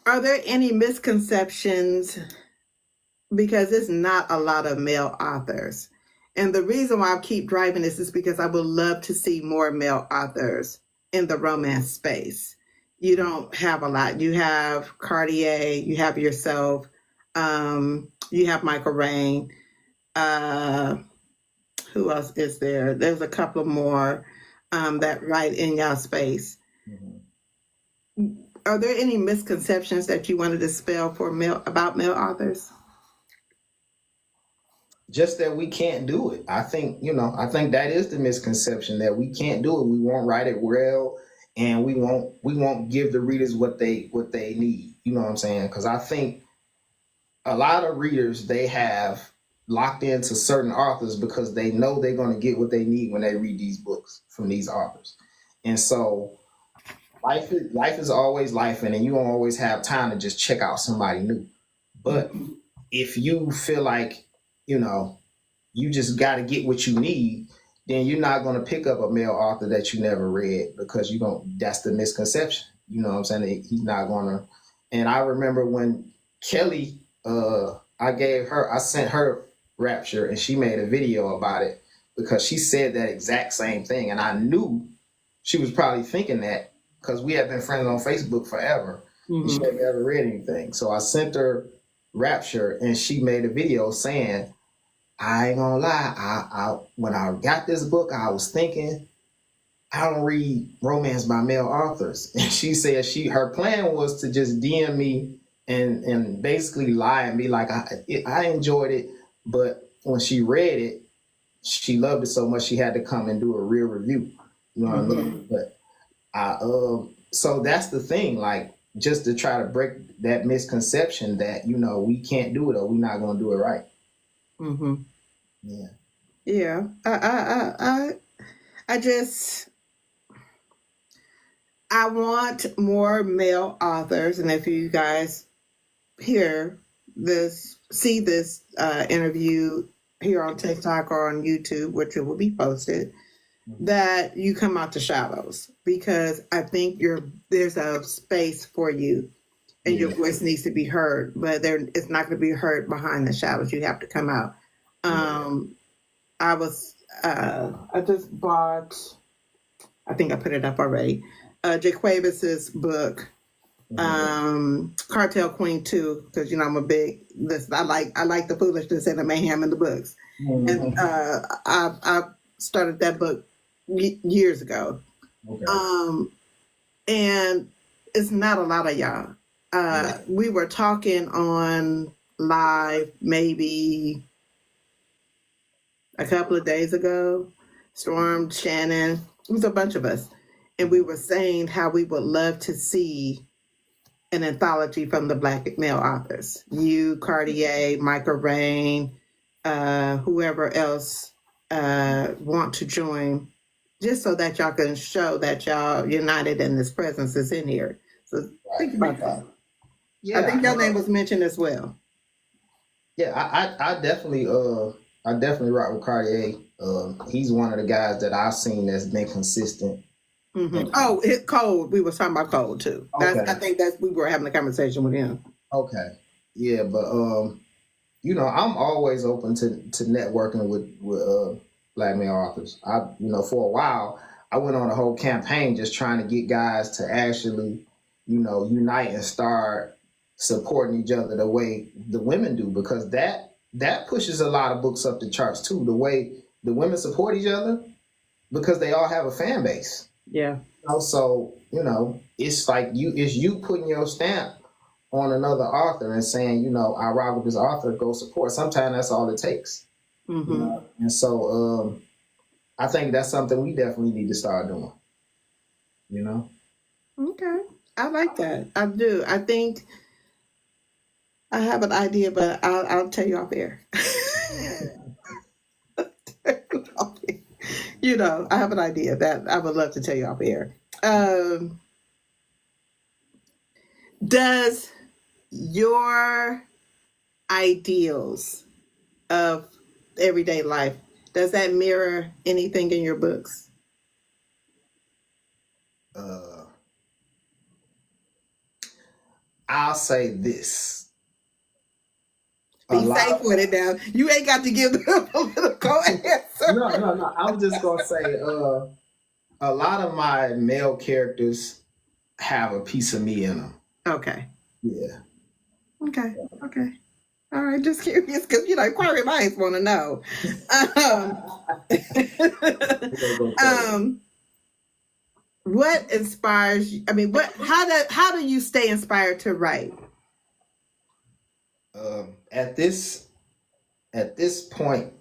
are there any misconceptions? Because it's not a lot of male authors. And the reason why I keep driving this is because I would love to see more male authors in the romance space. You don't have a lot. You have Cartier, you have yourself, you have Michael Rain. Who else is there? There's a couple more that write in y'all space. Mm-hmm. Are there any misconceptions that you want to dispel about male authors? Just that we can't do it. I think that is the misconception, that we can't do it. We won't write it well, and we won't give the readers what they need. You know what I'm saying? Because I think a lot of readers, they have locked into certain authors because they know they're going to get what they need when they read these books from these authors. And so life is always life, and you don't always have time to just check out somebody new. But if you feel like you just got to get what you need, then you're not going to pick up a male author that you never read, because that's the misconception. You know what I'm saying? He's not going to. And I remember when Kelly, I sent her Rapture, and she made a video about it because she said that exact same thing. And I knew she was probably thinking that because we have been friends on Facebook forever. Mm-hmm. And she had never read anything. So I sent her Rapture, and she made a video saying, I ain't gonna lie, I when I got this book, I was thinking, I don't read romance by male authors. And she said her plan was to just DM me and basically lie and be like, I enjoyed it, but when she read it, she loved it so much she had to come and do a real review. You know what I mean? But so that's the thing, like, just to try to break that misconception that we can't do it, or we're not gonna do it right. Mm-hmm. Yeah. Yeah. I want more male authors, and if you guys see this interview here on TikTok or on YouTube, which it will be posted, that you come out the shadows, because I think there's a space for you and your Yeah. voice needs to be heard, but it's not going to be heard behind the shadows. You have to come out. Um, I just bought, I think I put it up already, Jaquavis's book, Cartel Queen 2, because I'm a big listen. I like the foolishness and the mayhem in the books. And I started that book years ago. Okay. And it's not a lot of y'all. We were talking on live maybe a couple of days ago. Storm, Shannon, it was a bunch of us. And we were saying how we would love to see an anthology from the Black male authors. You, Cartier, Michael Rain, whoever else want to join, just so that y'all can show that y'all united and this presence is in here. So think about that. Yeah, I think your name was mentioned as well. Yeah, I definitely rock with Cartier. He's one of the guys that I've seen that's been consistent. Mm-hmm. Oh, Code. We were talking about Code too. Okay. I think we were having a conversation with him. Okay. Yeah, but I'm always open to networking with Black male authors. For a while I went on a whole campaign just trying to get guys to actually, unite and start supporting each other the way the women do, because that pushes a lot of books up the charts too. The way the women support each other, because they all have a fan base. Yeah. So it's like you putting your stamp on another author and saying, I rock with this author, go support. Sometimes that's all it takes. Mm-hmm. And so I think that's something we definitely need to start doing. Okay. I like that. I do. I think I have an idea, but I'll tell you off air. I have an idea that I would love to tell you off air. Does your ideals of everyday life, does that mirror anything in your books? I'll say this. Be safe with it now. You ain't got to give them a political answer. No. I'm just gonna say, a lot of my male characters have a piece of me in them. Okay. Yeah. Okay. All right. Just curious, because query minds want to know. What inspires you? I mean, how do you stay inspired to write? At this point,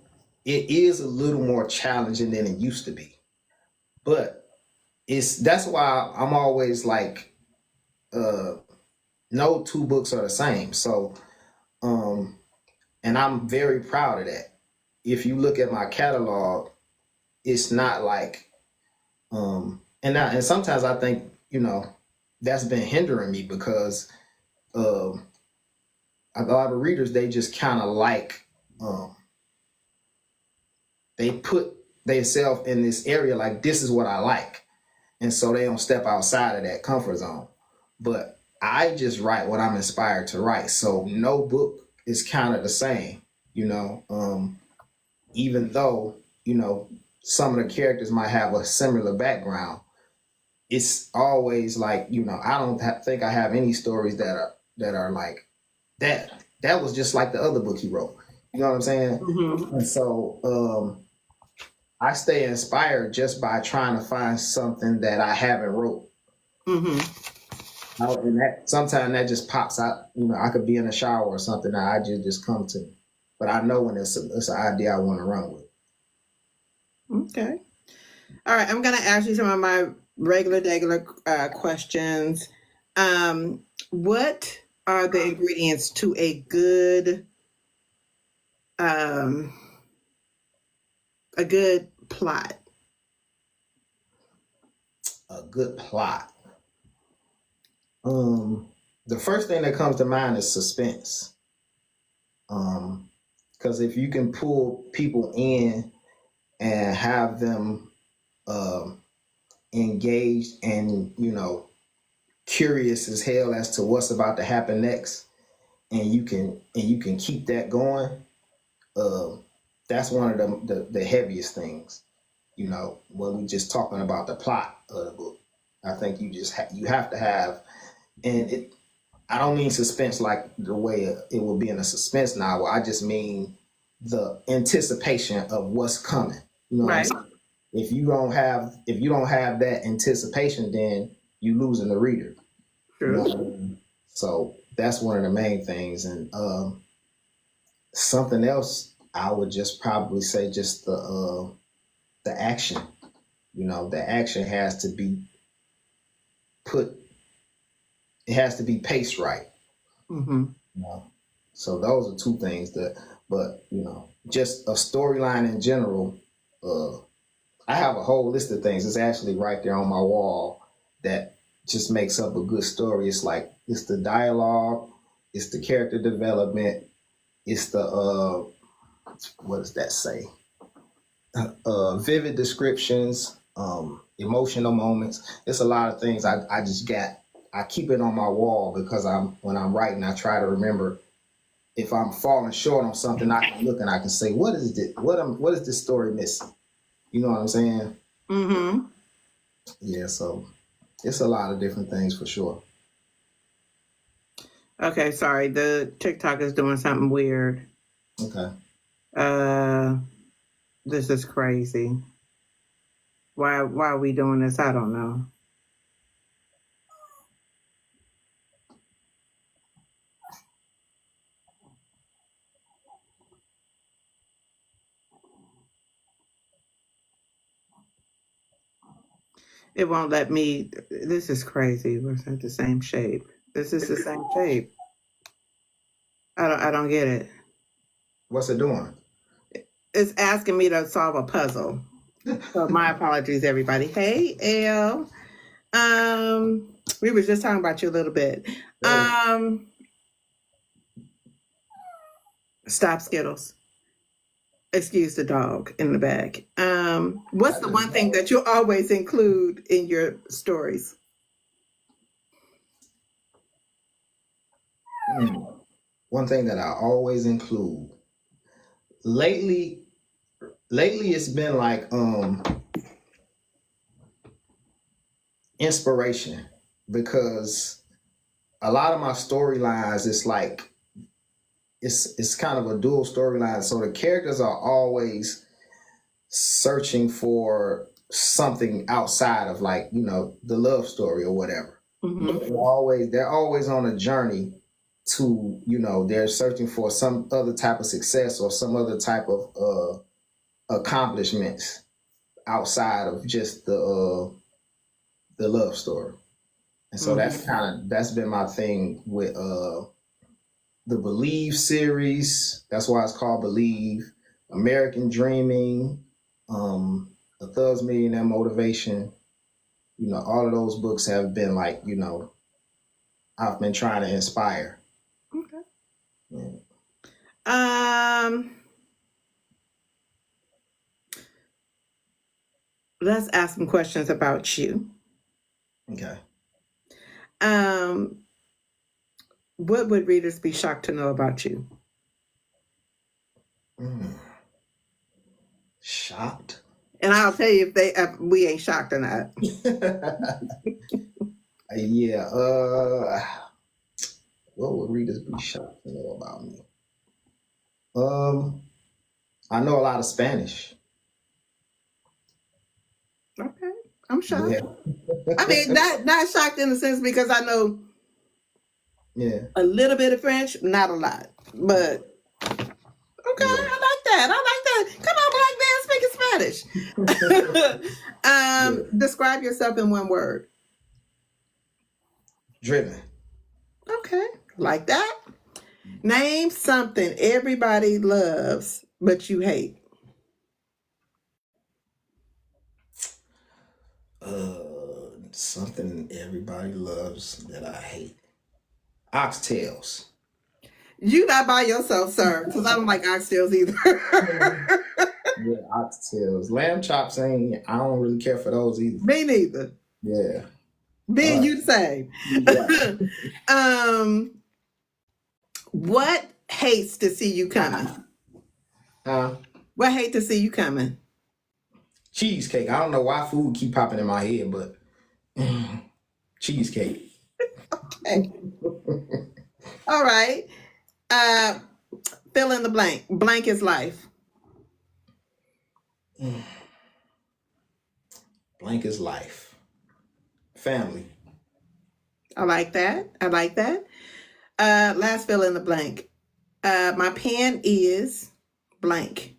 it is a little more challenging than it used to be, but that's why I'm always like, no two books are the same. So, and I'm very proud of that. If you look at my catalog, it's not like, and sometimes I think, that's been hindering me, because a lot of readers, they just kind of like, they put themselves in this area, like, this is what I like. And so they don't step outside of that comfort zone. But I just write what I'm inspired to write. So no book is kind of the same, even though, some of the characters might have a similar background. It's always like, I don't think I have any stories that are like that. That was just like the other book he wrote. You know what I'm saying? Mm-hmm. And so I stay inspired just by trying to find something that I haven't wrote. Mm-hmm. And that sometimes that just pops out. I could be in the shower or something that I just come to. But I know when it's an idea I want to run with. Okay. All right. I'm going to ask you some of my regular questions. What are the ingredients to a good plot? A good plot. The first thing that comes to mind is suspense. Because if you can pull people in and have them um, engaged and curious as hell as to what's about to happen next, and you can keep that going. Um, that's one of the heaviest things. When we just talking about the plot of the book, I think you have to have, and I don't mean suspense like the way it would be in a suspense novel. I just mean the anticipation of what's coming. You know what I'm Right. saying? If you don't have that anticipation, then you losing the reader. You know True. what I mean? So that's one of the main things. And something else I would just probably say just the action. The action has to be put. It has to be paced right. Mm-hmm. You know? So those are two things but just a storyline in general. I have a whole list of things. It's actually right there on my wall that just makes up a good story. It's the dialogue, it's the character development, it's the what does that say? Vivid descriptions, emotional moments. It's a lot of things. I keep it on my wall because when I'm writing, I try to remember if I'm falling short on something, I can look and I can say, what is this? What is this story missing? You know what I'm saying? Mm-hmm. Yeah, so it's a lot of different things for sure. Okay, sorry. The TikTok is doing something weird. Okay. This is crazy. Why are we doing this? I don't know. It won't let me. This is crazy. We're at the same shape. This is the same shape. I don't get it. What's it doing? It's asking me to solve a puzzle. So my apologies, everybody. Hey, Elle. We were just talking about you a little bit. Stop Skittles. Excuse the dog in the back. What's the one thing that you always include in your stories? One thing that I always include lately it's been like inspiration, because a lot of my storylines, it's kind of a dual storyline. So the characters are always searching for something outside of the love story or whatever. Mm-hmm. They're always on a journey to, they're searching for some other type of success or some other type of accomplishments outside of just the love story. And so that's been my thing with the Believe series. That's why it's called Believe. American Dreaming, A Thug's Millionaire Motivation. All of those books have been I've been trying to inspire. Okay. Yeah. Let's ask some questions about you. Okay. What would readers be shocked to know about you? Shocked? And I'll tell you if we ain't shocked or not. Yeah. What would readers be shocked to know about me? I know a lot of Spanish. Okay, I'm shocked. Yeah. I mean, not shocked in the sense because I know a little bit of French, not a lot, but okay, I like that. Come on, black man, speaking Spanish. Describe yourself in one word. Driven. Okay, like that. Name something everybody loves but you hate. Something everybody loves that I hate. Oxtails. You not by yourself, sir, because I don't like oxtails either. Yeah, oxtails. Lamb chops ain't. I don't really care for those either. Me neither. Yeah. Me All and right. you the same. Yeah. What hates to see you coming? Uh, What hate to see you coming? cheesecake. I don't know why food keep popping in my head, but cheesecake. Okay. All right. Uh, fill in the blank. Blank is life. Blank is life. Family. I like that. I like that. Last fill in the blank. My pen is blank.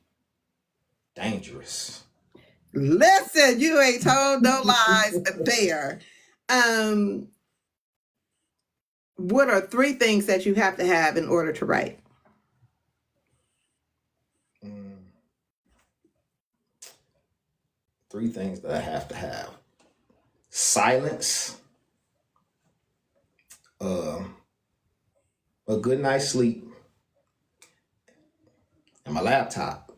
Dangerous. Listen, you ain't told no lies there. Um, what are 3 things that you have to have in order to write? Mm, 3 things that I have to have. Silence. Um, a good night's sleep. And my laptop.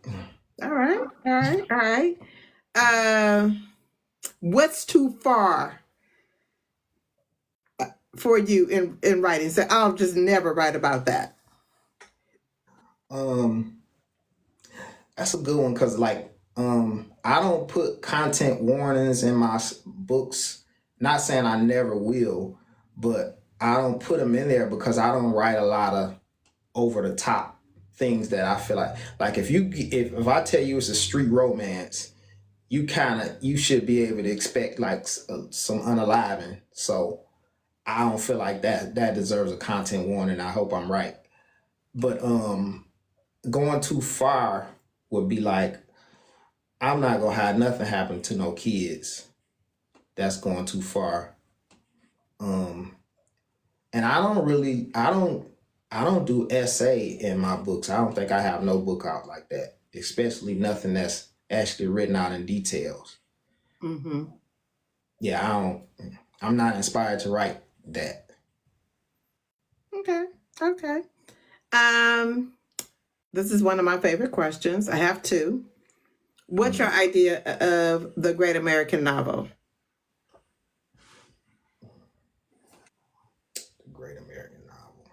All right. All right. All right. What's too far for you in writing? So I'll just never write about that. Um, that's a good one because I don't put content warnings in my books. Not saying I never will, but I don't put them in there because I don't write a lot of over the top things that I feel like if I tell you it's a street romance, you should be able to expect like some unaliving. So I don't feel like that deserves a content warning. I hope I'm right, but going too far would be like I'm not gonna have nothing happen to no kids. That's going too far. Um, and I don't do essay in my books. I don't think I have no book out like that, especially nothing that's actually written out in details. Mm-hmm. Yeah, I'm not inspired to write that. Okay. Okay. Um, this is one of my favorite questions. I have 2. What's your idea of the great American novel? The Great American Novel.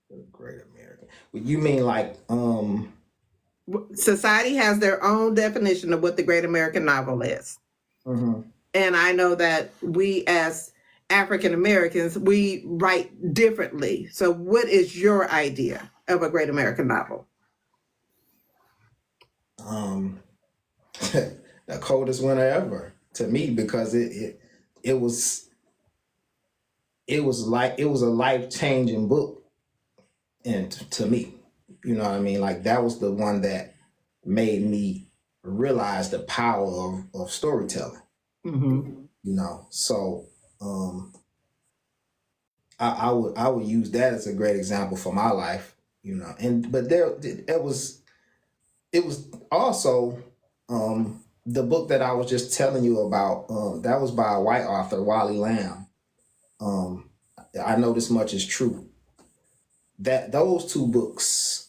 The Great American. Well, you mean like Society has their own definition of what the great American novel is. mhm. And I know that we as African Americans, we write differently. So what is your idea of a great American novel? um the coldest winter ever to me because it was it was a life changing book and to me, you know what I mean, like that was the one that made me realize the power of storytelling, Mm-hmm. you know. So um I would use that as a great example for my life, you know. And but there it was also the book that I was just telling you about. That was by a white author, Wally Lamb. Um, I know this much is true. That those 2 books,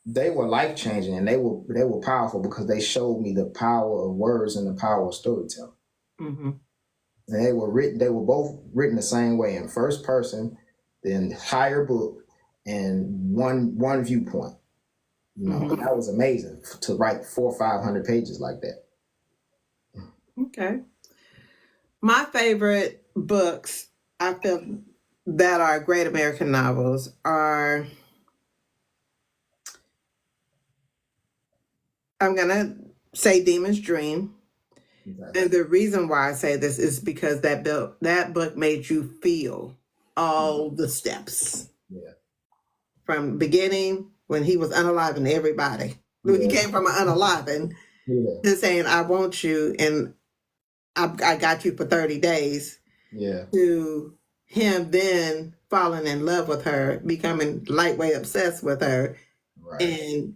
they were life changing and they were powerful because they showed me the power of words and the power of storytelling. Mm-hmm. And they were both written the same way in first person, the entire book, and one viewpoint. You know, Mm-hmm. that was amazing to write 400 or 500 pages like that. Okay. My favorite books, I feel that are great American novels are, I'm going to say Demon's Dream. Okay. And the reason why I say this is because that book made you feel all the steps Yeah. from beginning when he was unaliving everybody. When he Yeah. came from an unaliving Yeah. to saying, I want you and I got you for 30 days, Yeah. to him then falling in love with her, becoming lightweight obsessed with her, Right. and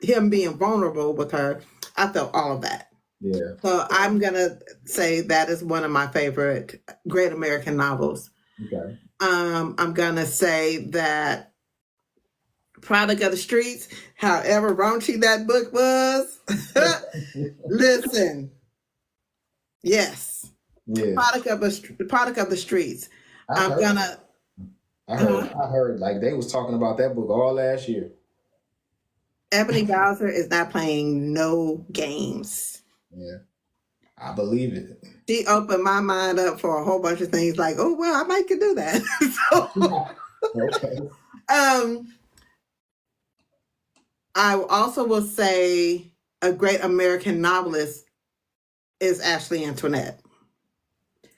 him being vulnerable with her. I felt all of that. Yeah. So I'm gonna say that is one of my favorite great American novels. Okay. I'm gonna say that Product of the Streets, however raunchy that book was. Listen, yes, Yeah, product of the streets. I I'm heard. gonna. Uh, I heard. Like they was talking about that book all last year. Ebony Bowser is not playing no games. Yeah, I believe it. She opened my mind up for a whole bunch of things. Like, oh well, I might could do that. So, Okay. um, I also will say a great American novelist is Ashley Antoinette.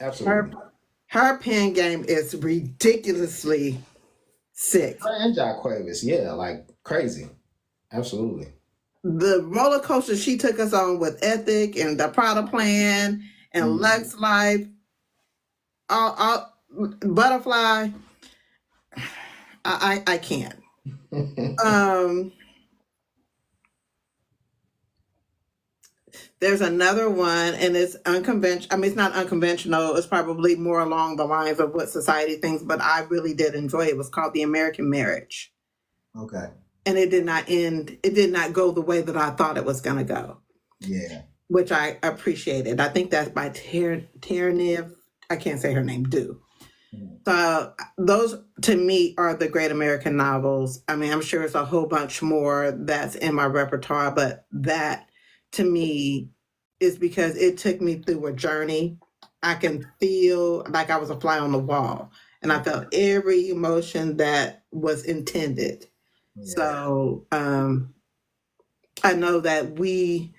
Her Absolutely. her pen game is ridiculously sick. Her and Jack Quavis, yeah, like crazy. Absolutely. The roller coaster she took us on with Ethic and the Prada Plan and Mhm. Lux Life, all Butterfly. I can't. Um, there's another one, and it's unconventional. I mean, it's not unconventional. It's probably more along the lines of what society thinks, but I really did enjoy it. It was called The American Marriage, Okay. and it did not end. It did not go the way that I thought it was going to go, Yeah. which I appreciated. I think that's by Terniv. I can't say her name. Do. Mhm. So those to me are the great American novels. I mean, I'm sure it's a whole bunch more that's in my repertoire, but that to me is because it took me through a journey. I can feel like I was a fly on the wall, and I felt every emotion that was intended. Yeah. So I know that we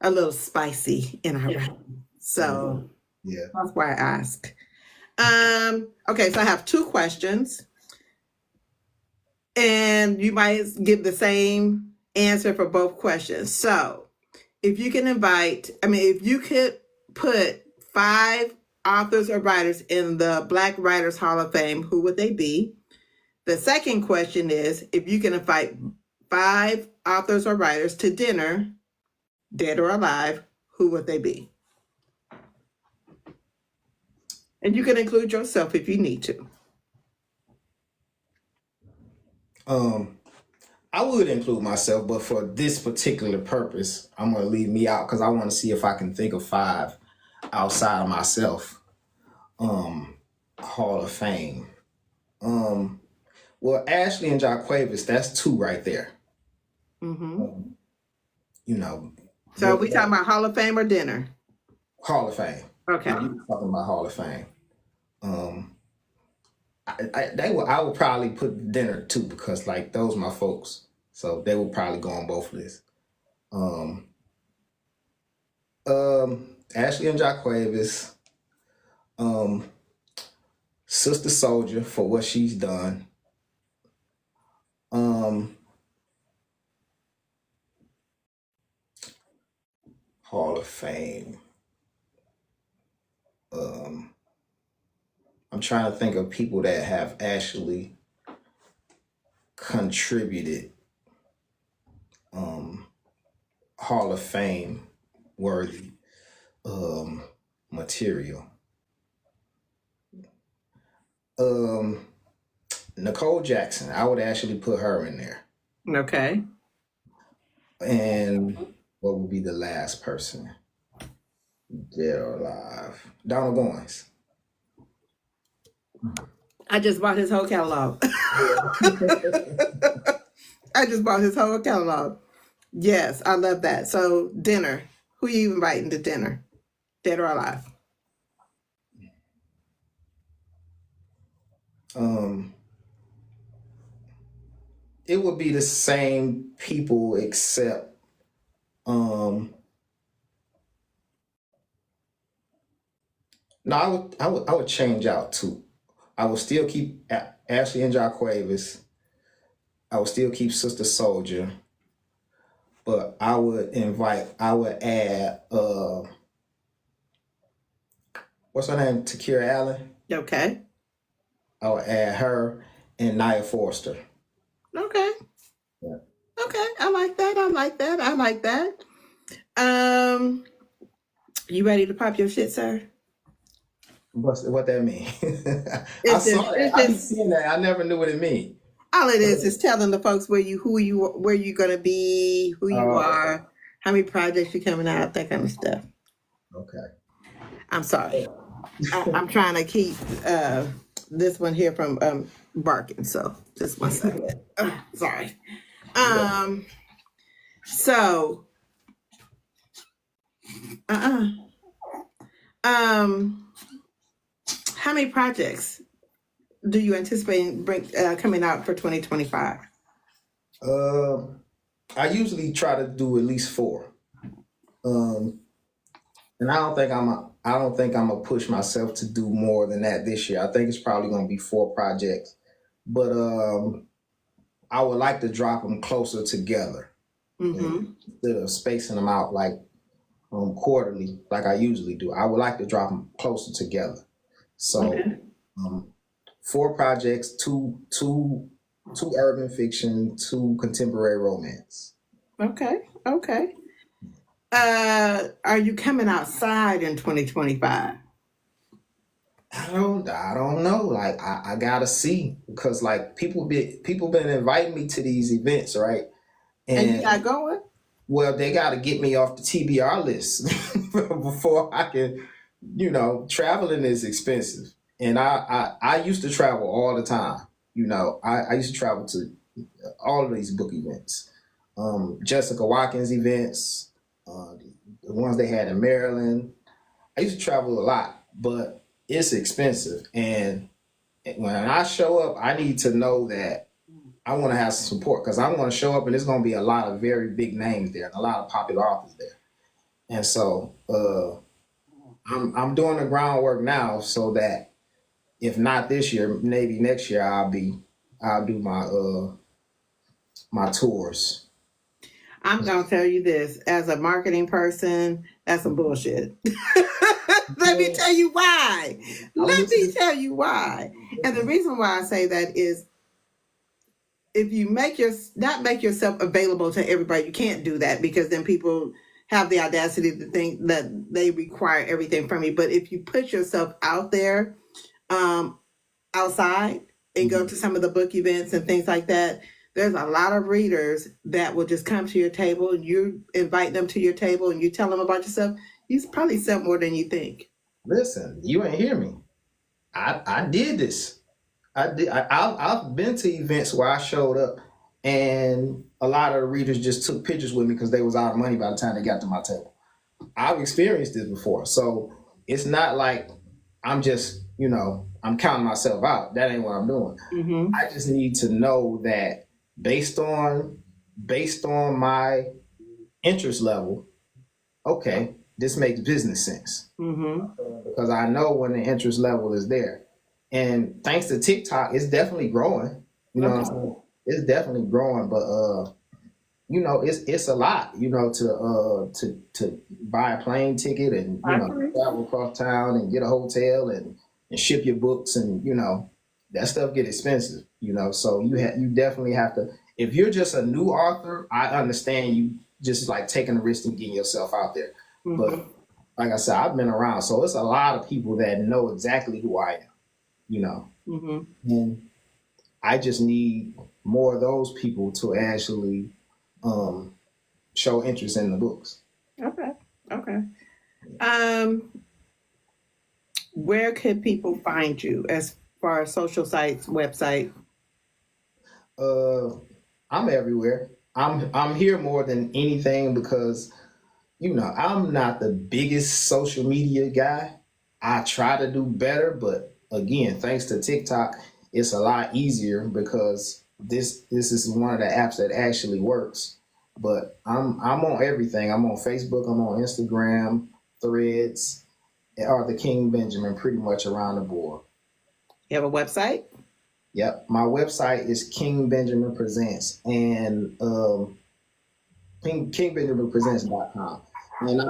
are a little spicy in our writing. So Yeah. that's why I ask. Okay, so I have two questions, and you might give the same answer for both questions. So, if you can if you could put five authors or writers in the Black Writers Hall of Fame, who would they be? The second question is, if you can invite five authors or writers to dinner, dead or alive, who would they be? And you can include yourself if you need to. Um, I would include myself, but for this particular purpose, I'm gonna leave me out because I want to see if I can think of five outside of myself. Um, Hall of Fame. Um, well, Ashley and Jaquavis, that's two right there. Hmm. Um, you know, So, look we talking about Hall of Fame or dinner? Hall of Fame. Okay. Yeah, you talking about Hall of Fame. Um, I would probably put dinner too because like those my folks, so they would probably go on both lists. Um, Ashley and Jaquavis, um, Sister Soldier for what she's done. Um, Hall of Fame. Um, I'm trying to think of people that have actually contributed um, Hall of Fame worthy um, material. Um, Nicole Jackson, I would actually put her in there. Okay. And what would be the last person? Dead or alive? Donald Goines. I just bought his whole catalog. Yeah. I just bought his whole catalog. Yes, I love that. So, dinner. Who you inviting to dinner? Dead or alive? um, it would be the same people except um, no, I would change out too. I would still keep Ashley and Jaquavis. I would still keep Sister Soldier, but I would add what's her name? Takira Allen. Okay. I would add her and Nia Forster. Okay. Yeah. Okay. I like that. I like that. I like that. Um, you ready to pop your shit, sir? What that mean? I It's just saw that. it's I be just seeing that. I never knew what it mean. All it is telling the folks where you're gonna be, who you are, how many projects you're coming out, that kind of stuff. Okay. I'm sorry. I'm trying to keep this one here from barking. So just one second. Sorry. Um. So. Uh. Um. How many projects do you anticipate coming out for 2025? I usually try to do at least 4. Um, and I don't think I'm gonna push myself to do more than that this year. I think it's probably gonna be 4 projects, but I would like to drop them closer together instead of spacing them out like quarterly, like I usually do. I would like to drop them closer together. So, 4 projects, two urban fiction, 2 contemporary romance. Okay. Are you coming outside in 2025? I don't know. Like I gotta see, because like people been inviting me to these events, right? And you not going? Well, they gotta get me off the TBR list before I can, traveling is expensive. And I used to travel all the time. I used to travel to all of these book events. Jessica Watkins events, the ones they had in Maryland. I used to travel a lot, but it's expensive. And when I show up, I need to know that I want to have some support, because I'm going to show up and there's going to be a lot of very big names there and a lot of popular authors there. And so I'm doing the groundwork now so that if not this year, maybe next year I'll do my tours. I'm gonna tell you this, as a marketing person, that's some bullshit. Let me tell you why. And the reason why I say that is, if you not make yourself available to everybody, you can't do that, because then people have the audacity to think that they require everything from you. But if you put yourself out there, outside, and go to some of the book events and things like that, there's a lot of readers that will just come to your table, and you invite them to your table and you tell them about yourself. You probably sell more than you think. Listen, you ain't hear me. I did this. I've been to events where I showed up and a lot of the readers just took pictures with me because they was out of money by the time they got to my table. I've experienced this before. So it's not like I'm just, I'm counting myself out. That ain't what I'm doing. Mm-hmm. I just need to know that based on my interest level, okay, this makes business sense. Because I know when the interest level is there. And thanks to TikTok, it's definitely growing. What I'm saying? It's definitely growing, but it's a lot, to buy a plane ticket and travel across town and get a hotel and ship your books, and that stuff get expensive. So you definitely have to. If you're just a new author, I understand you just like taking a risk and getting yourself out there. But like I said, I've been around, so it's a lot of people that know exactly who I am. And I just need more of those people to actually show interest in the books. Okay. Where could people find you as far as social sites, website? I'm everywhere. I'm here more than anything because I'm not the biggest social media guy. I try to do better, but again, thanks to TikTok, it's a lot easier because this is one of the apps that actually works. But I'm on everything. I'm on Facebook, I'm on Instagram, Threads, or the King Benjamin, pretty much around the board. You have a website? Yep. My website is King Benjamin Presents, and KingBenjaminPresents.com. And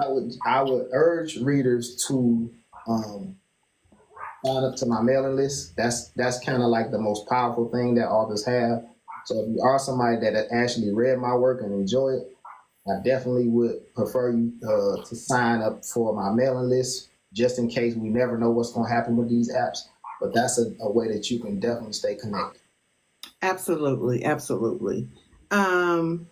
I would urge readers to sign up to my mailing list. That's kind of like the most powerful thing that authors have. So if you are somebody that actually read my work and enjoy it, I definitely would prefer you to sign up for my mailing list, just in case. We never know what's going to happen with these apps. But that's a way that you can definitely stay connected. Absolutely, absolutely. Um,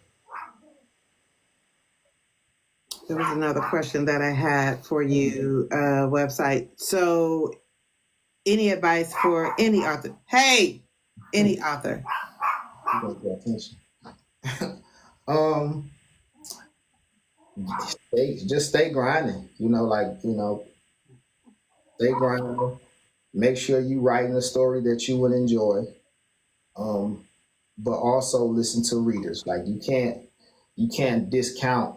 there was another question that I had for you, website. So, any advice for any author? Hey, any author. You gotta pay attention. um, stay grinding. Stay grinding. Make sure you writing a story that you would enjoy. Um, but also listen to readers. Like you can't discount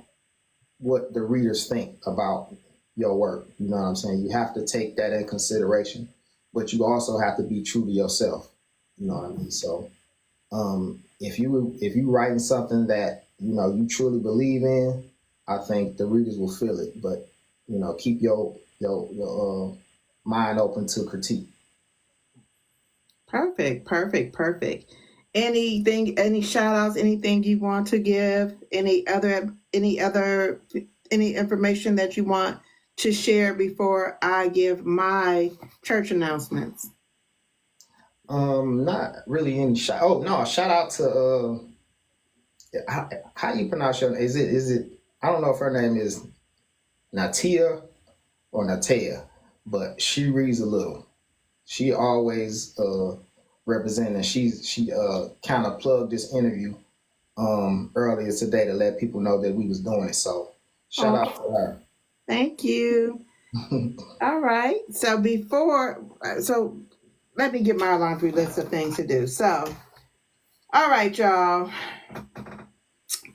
what the readers think about your work. You know what I'm saying? You have to take that in consideration, but you also have to be true to yourself. You know what I mean? So if you writing something that you truly believe in, I think the readers will feel it. But keep your mind open to critique. Perfect, perfect, perfect. Anything, any shout outs, anything you want to give, any information that you want to share before I give my church announcements? Not really any shout. Oh no, shout out to how you pronounce your name? Is it? I don't know if her name is Natia or Natea, but she reads a little. She always representing. She kind of plugged this interview earlier today to let people know that we was doing it. So shout out Oh, to her. thank you. All right. So let me get my laundry list of things to do. So, all right, y'all.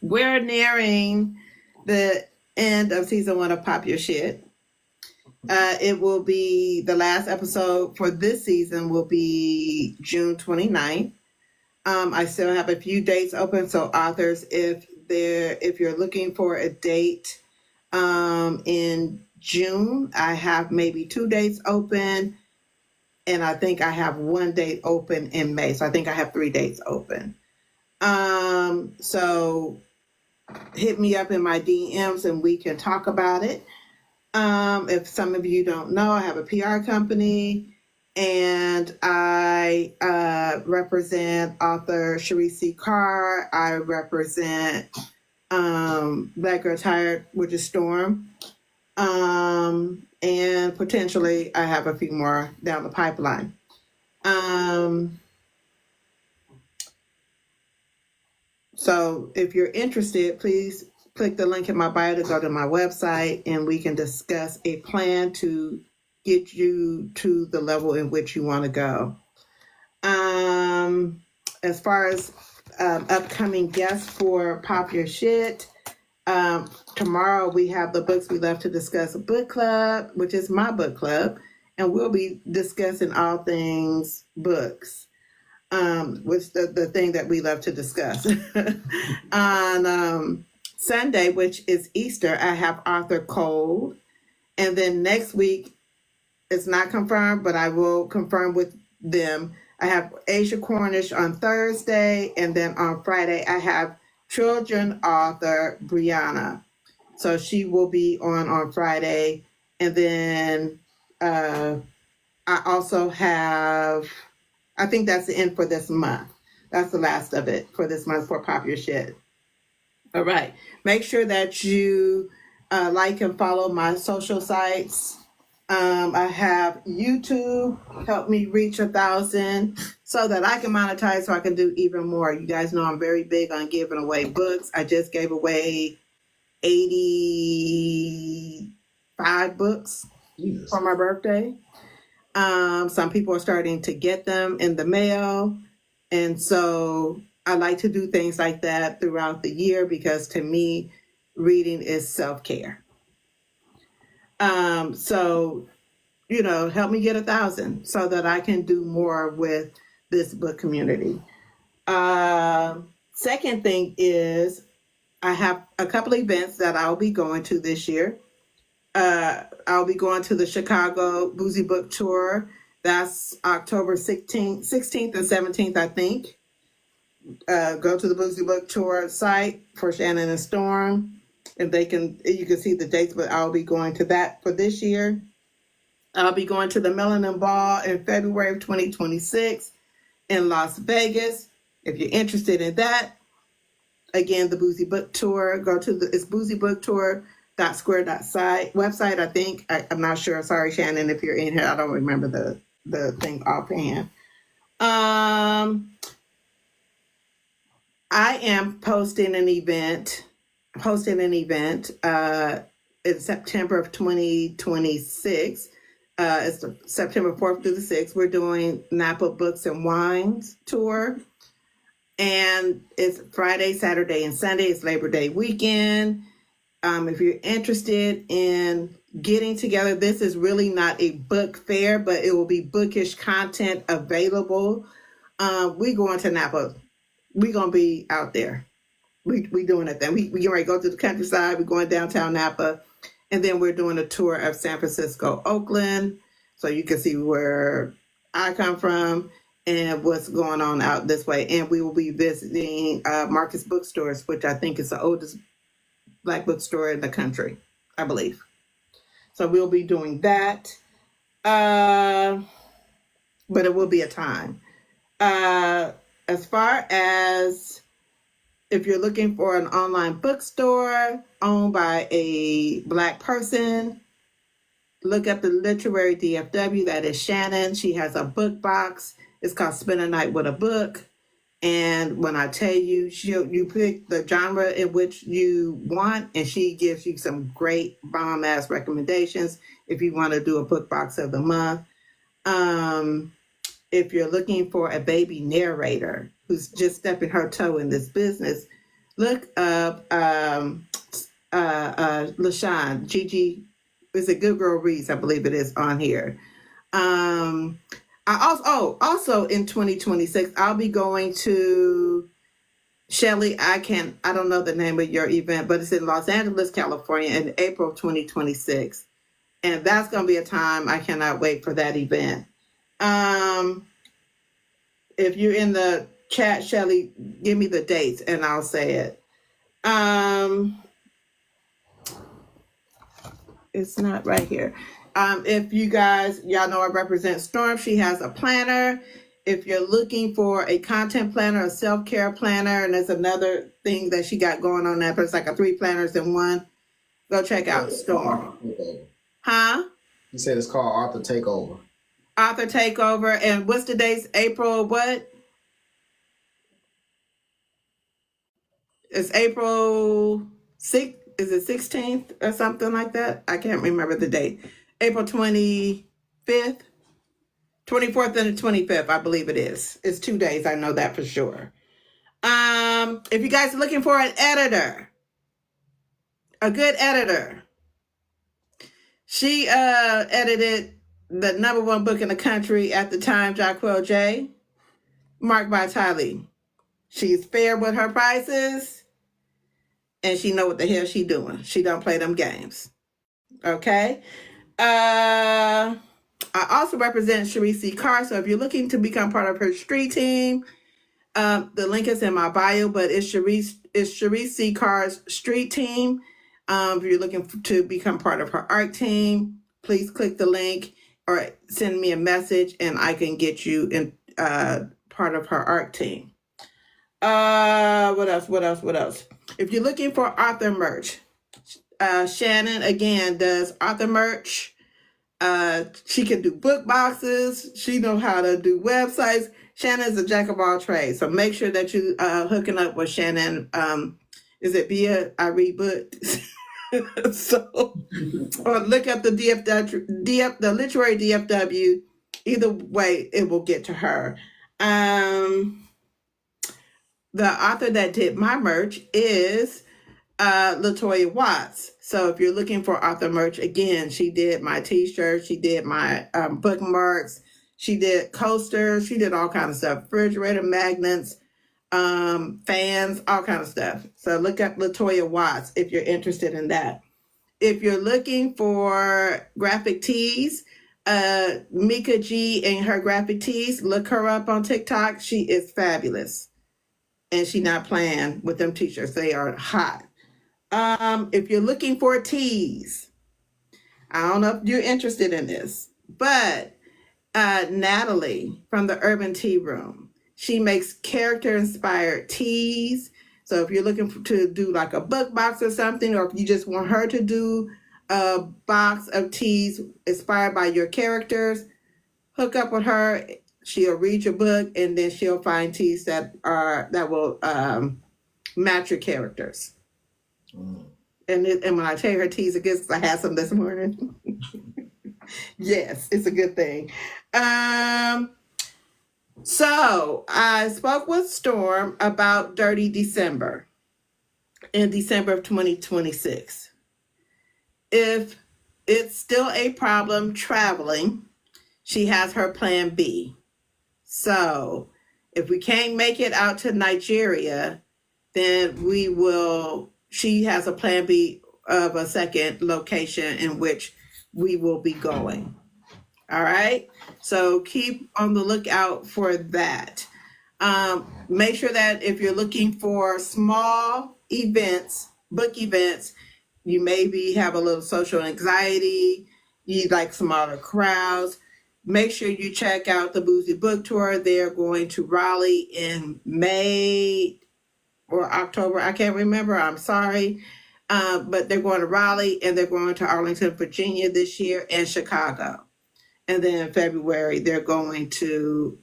We're nearing the end of season 1 of Pop Your Shit. It will be the last episode for this season will be June 29th. I still have a few dates open, so authors, if you're looking for a date in June, I have maybe 2 dates open, and I think I have 1 date open in May. So I think I have 3 dates open. So hit me up in my DMs and we can talk about it. If some of you don't know, I have a PR company and I represent author Sharice C. Carr. I represent Black Girl Tired, which is Storm. And potentially I have a few more down the pipeline. So if you're interested, please click the link in my bio to go to my website and we can discuss a plan to get you to the level in which you want to go. As far as upcoming guests for Pop Your Shit, tomorrow we have the Books We Love to Discuss book club, which is my book club, and we'll be discussing all things books. Which the thing that we love to discuss. On Sunday, which is Easter, I have Arthur Cole. And then next week, it's not confirmed, but I will confirm with them. I have Asia Cornish on Thursday. And then on Friday, I have children author Brianna. So she will be on Friday. And then I also have, I think that's the end for this month. That's the last of it for this month for Pop Your Shit. All right. Make sure that you like and follow my social sites. I have YouTube. Help me reach 1,000 so that I can monetize so I can do even more. You guys know I'm very big on giving away books. I just gave away 85 books Jesus. for my birthday. Some people are starting to get them in the mail. And so I like to do things like that throughout the year because to me, reading is self-care. So, help me get 1,000 so that I can do more with this book community. Second thing is I have a couple of events that I'll be going to this year. I'll be going to the Chicago Boozy Book Tour. That's October 16th and 17th, I think. Go to the Boozy Book Tour site for Shannon and Storm. And you can see the dates, but I'll be going to that for this year. I'll be going to the Melanin Ball in February of 2026 in Las Vegas. If you're interested in that, again, the Boozy Book Tour, go to it's boozybooktour.square.site website, I think. I'm not sure. Sorry, Shannon, if you're in here. I don't remember the thing offhand. I am hosting an event in September of 2026. It's September 4th through the 6th. We're doing Napa Books and Wines tour. And it's Friday, Saturday, and Sunday. It's Labor Day weekend. If you're interested in getting together, this is really not a book fair, but it will be bookish content available. We going to Napa. We're going to be out there. We doing it then. We get ready to go to the countryside. We're going downtown Napa. And then we're doing a tour of San Francisco, Oakland. So you can see where I come from and what's going on out this way. And we will be visiting Marcus Bookstores, which I think is the oldest Black bookstore in the country, I believe. So we'll be doing that. But it will be a time. As far as if you're looking for an online bookstore owned by a Black person, look up the Literary DFW. That is Shannon. She has a book box. It's called Spend a Night with a Book. And when I tell you, you pick the genre in which you want, and she gives you some great bomb-ass recommendations if you want to do a book box of the month. If you're looking for a baby narrator who's just stepping her toe in this business, look up LaShawn. Gigi, is it Good Girl Reads? I believe it is on here. Also in 2026, I'll be going to Shelly. I don't know the name of your event, but it's in Los Angeles, California in April 2026. And that's going to be a time I cannot wait for that event. If you're in the chat, Shelly, give me the dates and I'll say it. It's not right here. If y'all know I represent Storm, she has a planner. If you're looking for a content planner, a self-care planner, and there's another thing that she got going on there, but it's like a 3 planners in one, go check out Storm. Huh? You said it's called Author Takeover. Author Takeover. And what's the dates? April what? It's April 6th. Is it 16th or something like that? I can't remember the date. April 25th, 24th and the 25th, I believe it is. It's 2 days. I know that for sure. If you guys are looking for an editor, a good editor, she edited the #1 book in the country at the time, Jacquel J, Marked by Tylee. She's fair with her prices, and she know what the hell she doing. She don't play them games. Okay? I also represent Cherise C. Carr, so if you're looking to become part of her street team, the link is in my bio, but it's Cherise C. Carr's street team. If you're looking to become part of her art team, please click the link or send me a message and I can get you in part of her art team. What else? If you're looking for author merch, Shannon again does author merch. She can do book boxes. She knows how to do websites. Shannon's a jack of all trades, so make sure that you hooking up with Shannon. Is it via I read books? So, or look up the the literary DFW. Either way, it will get to her. The author that did my merch is Latoya Watts. So if you're looking for author merch, again, she did my t-shirts, she did my bookmarks, she did coasters, she did all kinds of stuff, refrigerator magnets, fans, all kinds of stuff. So look up Latoya Watts if you're interested in that. If you're looking for graphic tees, Mika G and her graphic tees, look her up on TikTok. She is fabulous. And she not playing with them t-shirts. They are hot. If you're looking for teas, I don't know if you're interested in this, but Natalie from the Urban Tea Room, She makes character-inspired teas. So if you're looking to do like a book box or something, or if you just want her to do a box of teas inspired by your characters, hook up with her. She'll read your book, and then she'll find teas that will match your characters. And when I tell you her teas are good, I had some this morning. Yes, it's a good thing. So I spoke with Storm about Dirty December in December of 2026. If it's still a problem traveling, she has her plan B. So if we can't make it out to Nigeria, then she has a plan B of a second location in which we will be going. All right. So keep on the lookout for that. Make sure that if you're looking for small events, book events, you maybe have a little social anxiety, you like smaller crowds, make sure you check out the Boozy Book Tour. They're going to Raleigh in May or October. I can't remember. I'm sorry. But they're going to Raleigh, and they're going to Arlington, Virginia this year, and Chicago. And then in February, they're going to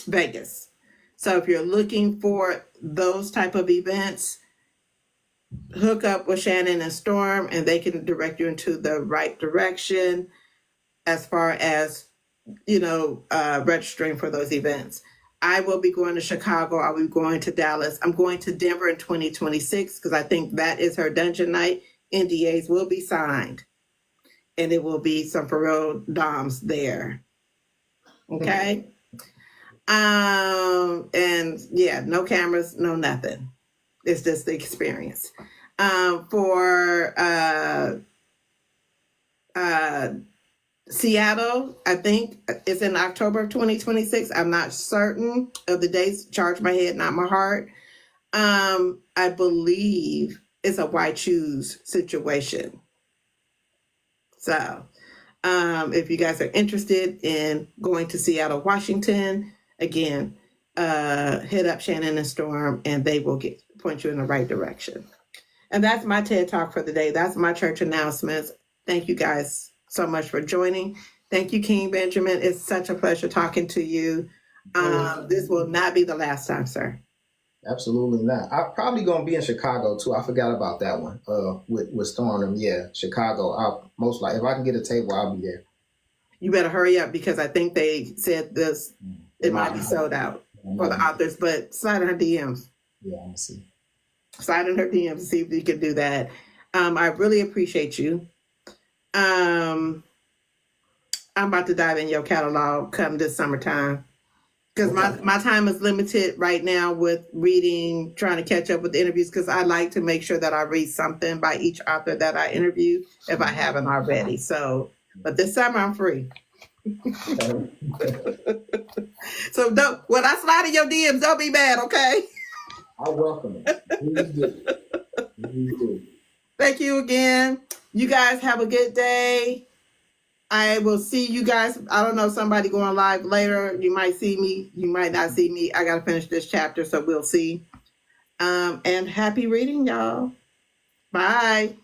Vegas. So if you're looking for those type of events, hook up with Shannon and Storm, and they can direct you into the right direction as far as, registering for those events. I will be going to Chicago. I'll be going to Dallas. I'm going to Denver in 2026 because I think that is her dungeon night. NDAs will be signed, and it will be some for real doms there. Okay. And yeah, no cameras, no nothing. It's just the experience. For Seattle, I think it's in October of 2026. I'm not certain of the dates. Charge my head, not my heart. I believe it's a why choose situation. So if you guys are interested in going to Seattle, Washington, again, hit up Shannon and Storm, and they will point you in the right direction. And that's my TED Talk for the day. That's my church announcements. Thank you guys so much for joining. Thank you, King Benjamin. It's such a pleasure talking to you. This will not be the last time, sir. Absolutely not. I'm probably going to be in Chicago too. I forgot about that one. With Storm. Yeah, Chicago. I'll most likely, if I can get a table, I'll be there. You better hurry up because I think they said it might be sold out for the authors. But slide in her DMs. Yeah, I'm gonna see. Slide in her DMs to see if you can do that. I really appreciate you. I'm about to dive in your catalog come this summertime. Because my time is limited right now with reading, trying to catch up with the interviews, because I like to make sure that I read something by each author that I interview if I haven't already. So, but this summer I'm free. So when I slide in your DMs, don't be mad, okay? I welcome it. Please do. Please do. Thank you again. You guys have a good day. I will see you guys. I don't know, somebody going live later. You might see me. You might not see me. I got to finish this chapter, so we'll see. And happy reading, y'all. Bye.